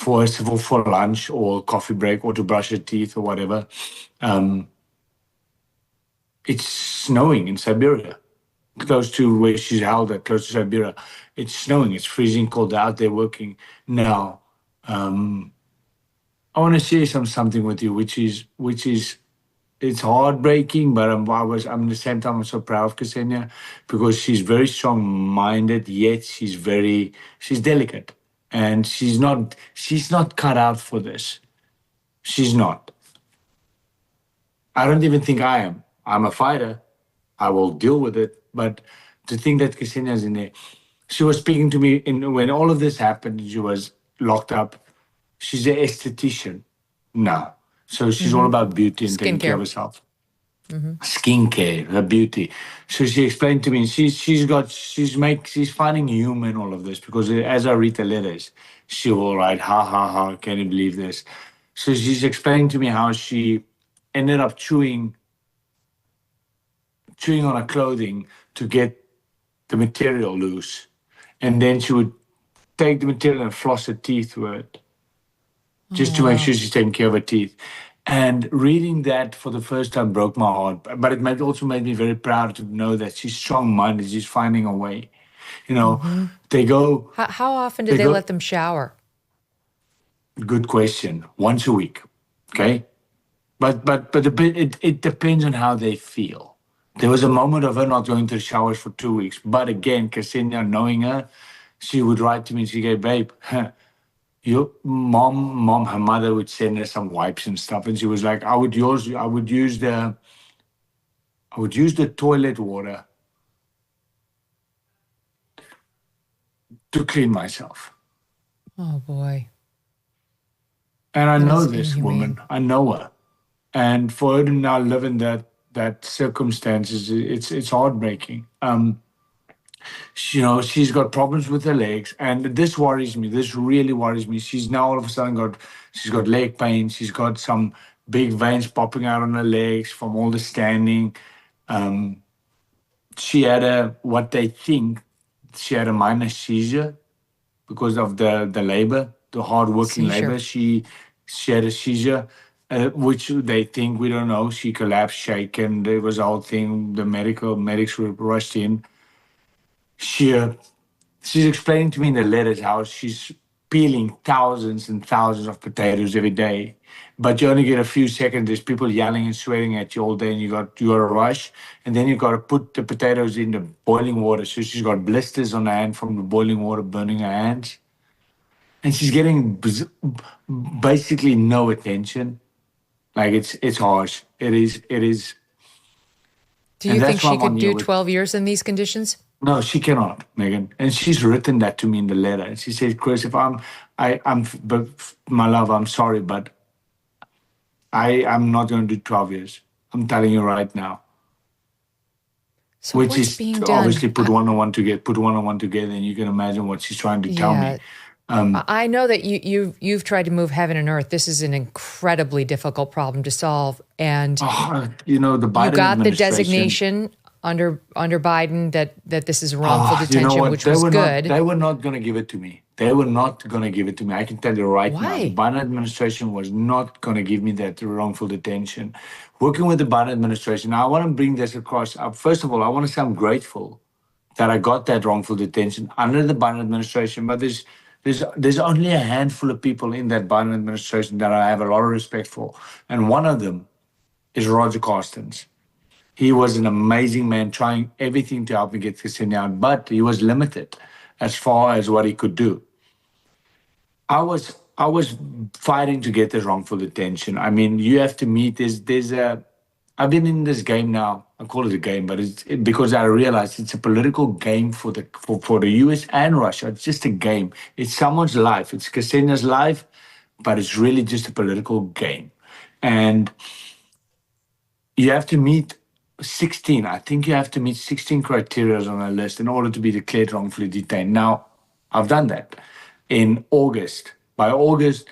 lunch or coffee break or to brush her teeth or whatever. It's snowing in Siberia, close to where she's held at, close to Siberia. It's snowing. It's freezing cold out there working. Now, I want to share something with you, which is it's heartbreaking, but at the same time I'm so proud of Ksenia because she's very strong-minded, yet she's delicate, and she's not cut out for this. She's not. I don't even think I am. I'm a fighter. I will deal with it, but to think that Ksenia's in there. She was speaking to me when all of this happened. She was locked up. She's an esthetician now. So she's all about beauty and taking care of Skincare. herself. Skincare, her beauty. So she explained to me, she's finding humor in all of this, because as I read the letters, she will write, ha ha ha, can you believe this? So she's explaining to me how she ended up chewing on her clothing to get the material loose. And then she would take the material and floss her teeth with it, just to make sure she's taking care of her teeth. And reading that for the first time broke my heart. But it also made me very proud to know that she's strong-minded. She's finding a way. You know, they go... How often do they let them shower? Good question. Once a week, okay? But it depends on how they feel. There was a moment of her not going to the showers for 2 weeks. But again, Ksenia, knowing her, she would write to me and she go, babe, your mom, her mother would send her some wipes and stuff, and she was like, I would use the toilet water to clean myself. Oh boy. And I That know is this inhumane. woman. I know her. And for her to now live in that circumstances, it's heartbreaking. She's got problems with her legs, and this worries me. This really worries me. She's now all of a sudden she's got leg pain. She's got some big veins popping out on her legs from all the standing. She had what they think she had a minor seizure because of the labor, the hard working labor. She had a seizure, which they think, we don't know. She collapsed, shaken. There was a whole thing. The medics were rushed in. She's explaining to me in the letters how she's peeling thousands and thousands of potatoes every day, but you only get a few seconds. There's people yelling and swearing at you all day, and you got to rush, and then you got to put the potatoes in the boiling water. So she's got blisters on her hand from the boiling water burning her hands, and she's getting basically no attention. Like it's harsh. It is. Do you think she could do 12 years in these conditions? No, she cannot, Megyn. And she's written that to me in the letter. And she says, Chris, but my love, I'm sorry, but I'm not going to do 12 years. I'm telling you right now. So which what's is being obviously done? put one on one together, and you can imagine what she's trying to tell me. I know that you've tried to move heaven and earth. This is an incredibly difficult problem to solve, and the Biden you got the administration, designation under Biden that this is wrongful detention, which was good. They were not going to give it to me. They were not going to give it to me. I can tell you right now. Why? The Biden administration was not going to give me that wrongful detention. Working with the Biden administration, now I want to bring this across. First of all, I want to say I'm grateful that I got that wrongful detention under the Biden administration. But there's only a handful of people in that Biden administration that I have a lot of respect for, and one of them is Roger Carstens. He was an amazing man, trying everything to help me get Ksenia out, but he was limited as far as what he could do. I was fighting to get this wrongful detention. I mean, you have to meet. I've been in this game now. I call it a game, but it's because I realize it's a political game for the US and Russia. It's just a game. It's someone's life. It's Ksenia's life, but it's really just a political game. And you have to meet 16. I think you have to meet 16 criteria on a list in order to be declared wrongfully detained. Now, I've done that in August. By August,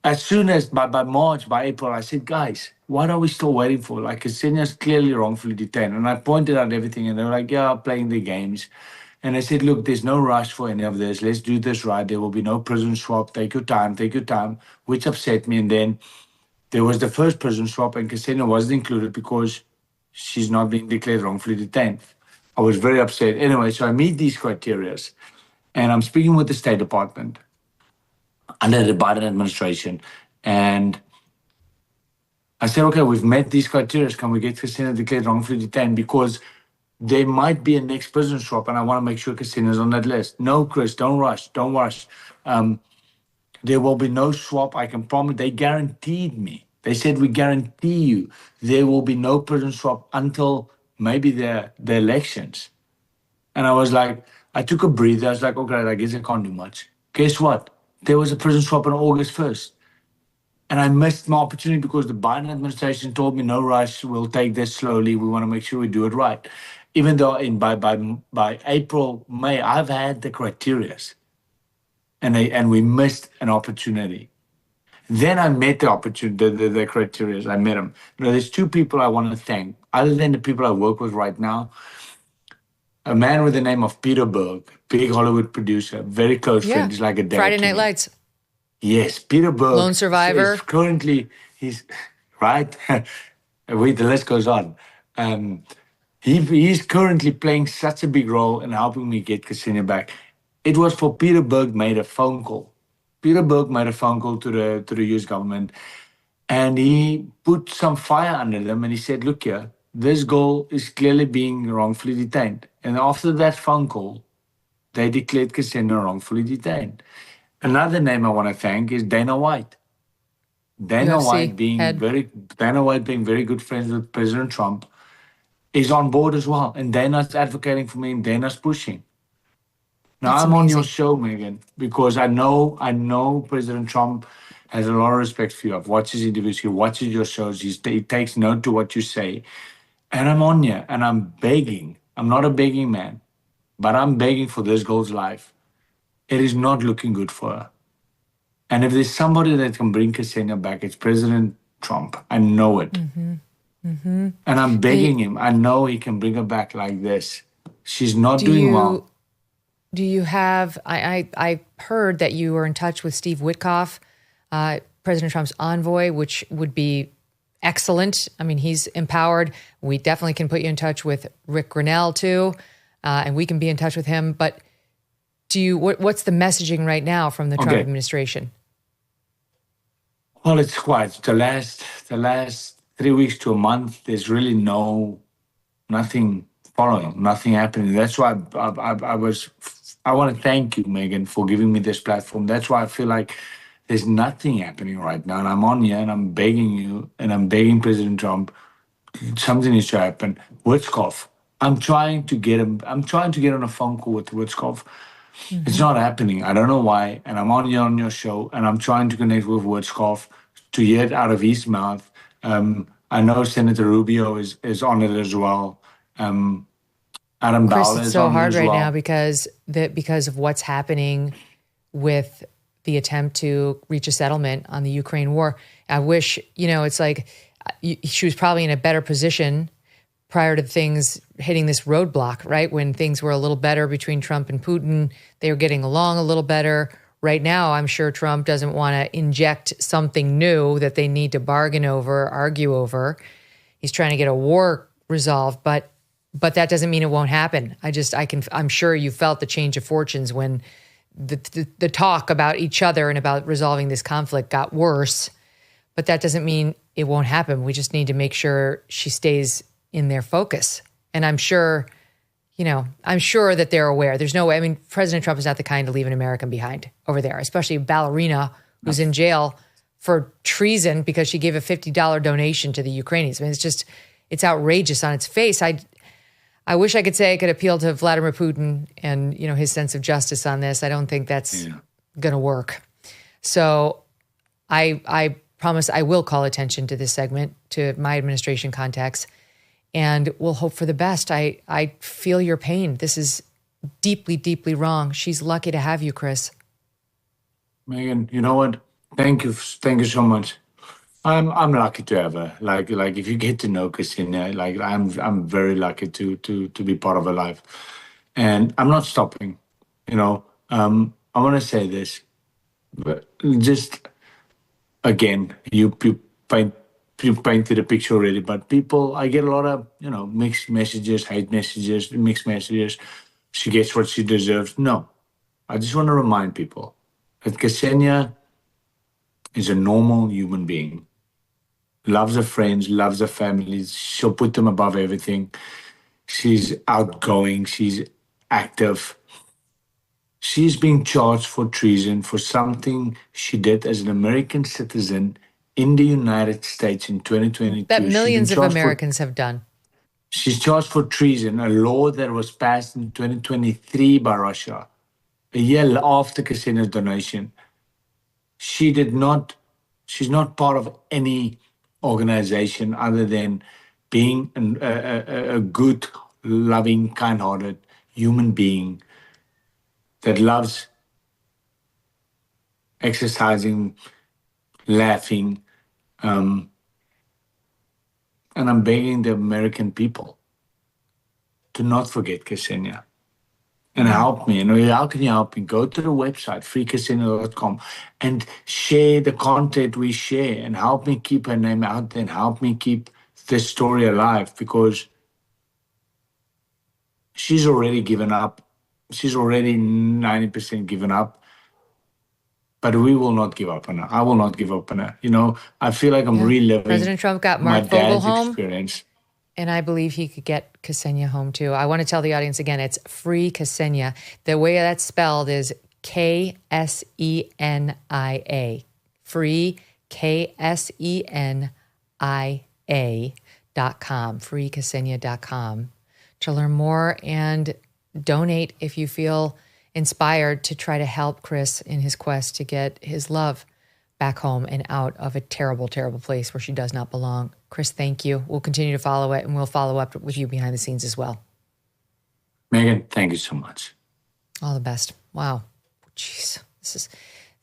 as soon as by March, by April, I said, guys, what are we still waiting for? Like, Ksenia's clearly wrongfully detained. And I pointed out everything, and they were like, yeah, playing the games. And I said, look, there's no rush for any of this. Let's do this right. There will be no prison swap. Take your time, which upset me. And then there was the first prison swap, and Ksenia wasn't included because she's not being declared wrongfully detained. I was very upset. Anyway, so I meet these criteria, and I'm speaking with the State Department under the Biden administration, and I said, okay, we've met these criteria. Can we get Ksenia declared wrongfully detained? Because there might be a next prison swap, and I want to make sure Ksenia's on that list. No, Chris, don't rush. There will be no swap. I can promise. They guaranteed me. They said, we guarantee you there will be no prison swap until maybe the elections. And I was like, I took a breather. I was like, okay, I guess I can't do much. Guess what? There was a prison swap on August 1st. And I missed my opportunity because the Biden administration told me, no rush, we'll take this slowly. We want to make sure we do it right. Even though by April, May, I've had the criterias, and we missed an opportunity. Then I met the opportunity, the criteria. I met them. There's two people I want to thank, other than the people I work with right now. A man with the name of Peter Berg, big Hollywood producer, very close friend. He's like a dad. Friday Night Lights. Yes, Peter Berg. Lone Survivor. Currently, he's right. Wait, the list goes on. He's currently playing such a big role in helping me get Ksenia back. It was for Peter Berg made a phone call. Peter Berg made a phone call to the U.S. government, and he put some fire under them, and he said, look here, this girl is clearly being wrongfully detained. And after that phone call, they declared Ksenia wrongfully detained. Another name I want to thank is Dana White. Dana White being very good friends with President Trump is on board as well. And Dana's advocating for me, and Dana's pushing. Now, I'm on your show, Megyn, because I know President Trump has a lot of respect for you. I've watched his interviews. He watches your shows. He takes note to what you say. And I'm on you, and I'm begging. I'm not a begging man, but I'm begging for this girl's life. It is not looking good for her. And if there's somebody that can bring Ksenia back, it's President Trump. I know it. Mm-hmm. Mm-hmm. And I'm begging him. I know he can bring her back like this. She's not doing well. Do you have, I heard that you were in touch with Steve Witkoff, President Trump's envoy, which would be excellent. I mean, he's empowered. We definitely can put you in touch with Rick Grinnell too, and we can be in touch with him. But what's the messaging right now from the Trump administration? Well, it's quiet. The last 3 weeks to a month, there's really nothing following, nothing happening. That's why I want to thank you, Megyn, for giving me this platform. That's why I feel like there's nothing happening right now. And I'm on here and I'm begging you and I'm begging President Trump, something needs to happen. Witkoff, I'm trying to get on a phone call with Witkoff. Mm-hmm. It's not happening. I don't know why. And I'm on your show and I'm trying to connect with Witkoff to hear it out of his mouth. I know Senator Rubio is on it as well. Adam Bowler it's so hard right now because of what's happening with the attempt to reach a settlement on the Ukraine war. I wish, it's like she was probably in a better position prior to things hitting this roadblock, right? When things were a little better between Trump and Putin, they were getting along a little better. Right now, I'm sure Trump doesn't want to inject something new that they need to bargain over, argue over. He's trying to get a war resolved, but that doesn't mean it won't happen. I'm sure you felt the change of fortunes when the talk about each other and about resolving this conflict got worse, but that doesn't mean it won't happen. We just need to make sure she stays in their focus. And I'm sure that they're aware. There's no way. I mean, President Trump is not the kind to leave an American behind over there, especially a ballerina who's in jail for treason because she gave a $50 donation to the Ukrainians. I mean, it's outrageous on its face. I wish I could say I could appeal to Vladimir Putin and, his sense of justice on this. I don't think that's going to work. So I promise I will call attention to this segment, to my administration contacts, and we'll hope for the best. I feel your pain. This is deeply, deeply wrong. She's lucky to have you, Chris. Megyn, you know what? Thank you so much. I'm lucky to have her. Like if you get to know Ksenia, I'm very lucky to be part of her life, and I'm not stopping. I want to say this, but just again, you painted a picture already. But I get a lot of mixed messages, hate messages, mixed messages. She gets what she deserves. No, I just want to remind people that Ksenia is a normal human being. Loves her friends, loves her families. She'll put them above everything. She's outgoing. She's active. She's being charged for treason for something she did as an American citizen in the United States in 2022. That millions of Americans have done. She's charged for treason, a law that was passed in 2023 by Russia, a year after Ksenia's donation. She did not She's not part of any organization other than being a good, loving, kind-hearted human being that loves exercising, laughing, and I'm begging the American people to not forget Ksenia and help me. And how can you help me? Go to the website, freeksenia.com, and share the content we share and help me keep her name out there and help me keep this story alive, because she's already given up. She's already 90% given up. But we will not give up on her. I will not give up on her. You know, I feel like I'm reliving President Trump got my Mark Vogel dad's home. experience. And I believe he could get Ksenia home too. I want to tell the audience again, it's Free Ksenia. The way that's spelled is Ksenia. Free, KSENIA.com. FreeKsenia.com to learn more and donate if you feel inspired to try to help Chris in his quest to get his love back home and out of a terrible, terrible place where she does not belong. Chris, thank you. We'll continue to follow it, and we'll follow up with you behind the scenes as well. Megyn, thank you so much. All the best. Wow. Jeez.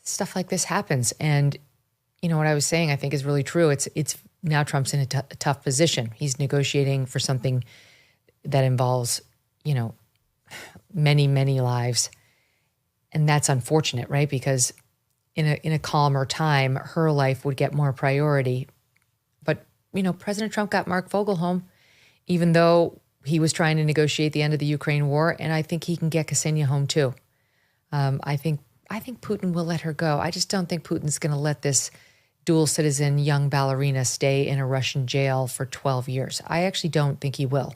Stuff like this happens. And you know what I was saying, I think is really true. It's now Trump's in a tough position. He's negotiating for something that involves, you know, many, many lives. And that's unfortunate, right? Because in a calmer time, her life would get more priority. But, you know, President Trump got Mark Vogel home, even though he was trying to negotiate the end of the Ukraine war. And I think he can get Ksenia home too. I think Putin will let her go. I just don't think Putin's going to let this dual citizen young ballerina stay in a Russian jail for 12 years. I actually don't think he will.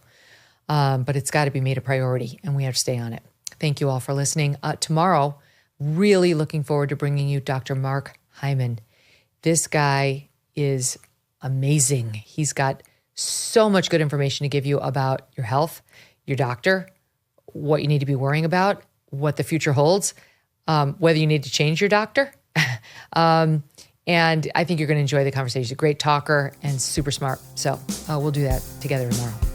But it's got to be made a priority, and we have to stay on it. Thank you all for listening. Tomorrow, really looking forward to bringing you Dr. Mark Hyman. This guy is amazing. He's got so much good information to give you about your health, your doctor, what you need to be worrying about, what the future holds, whether you need to change your doctor. And I think you're going to enjoy the conversation. He's a great talker and super smart. So we'll do that together tomorrow.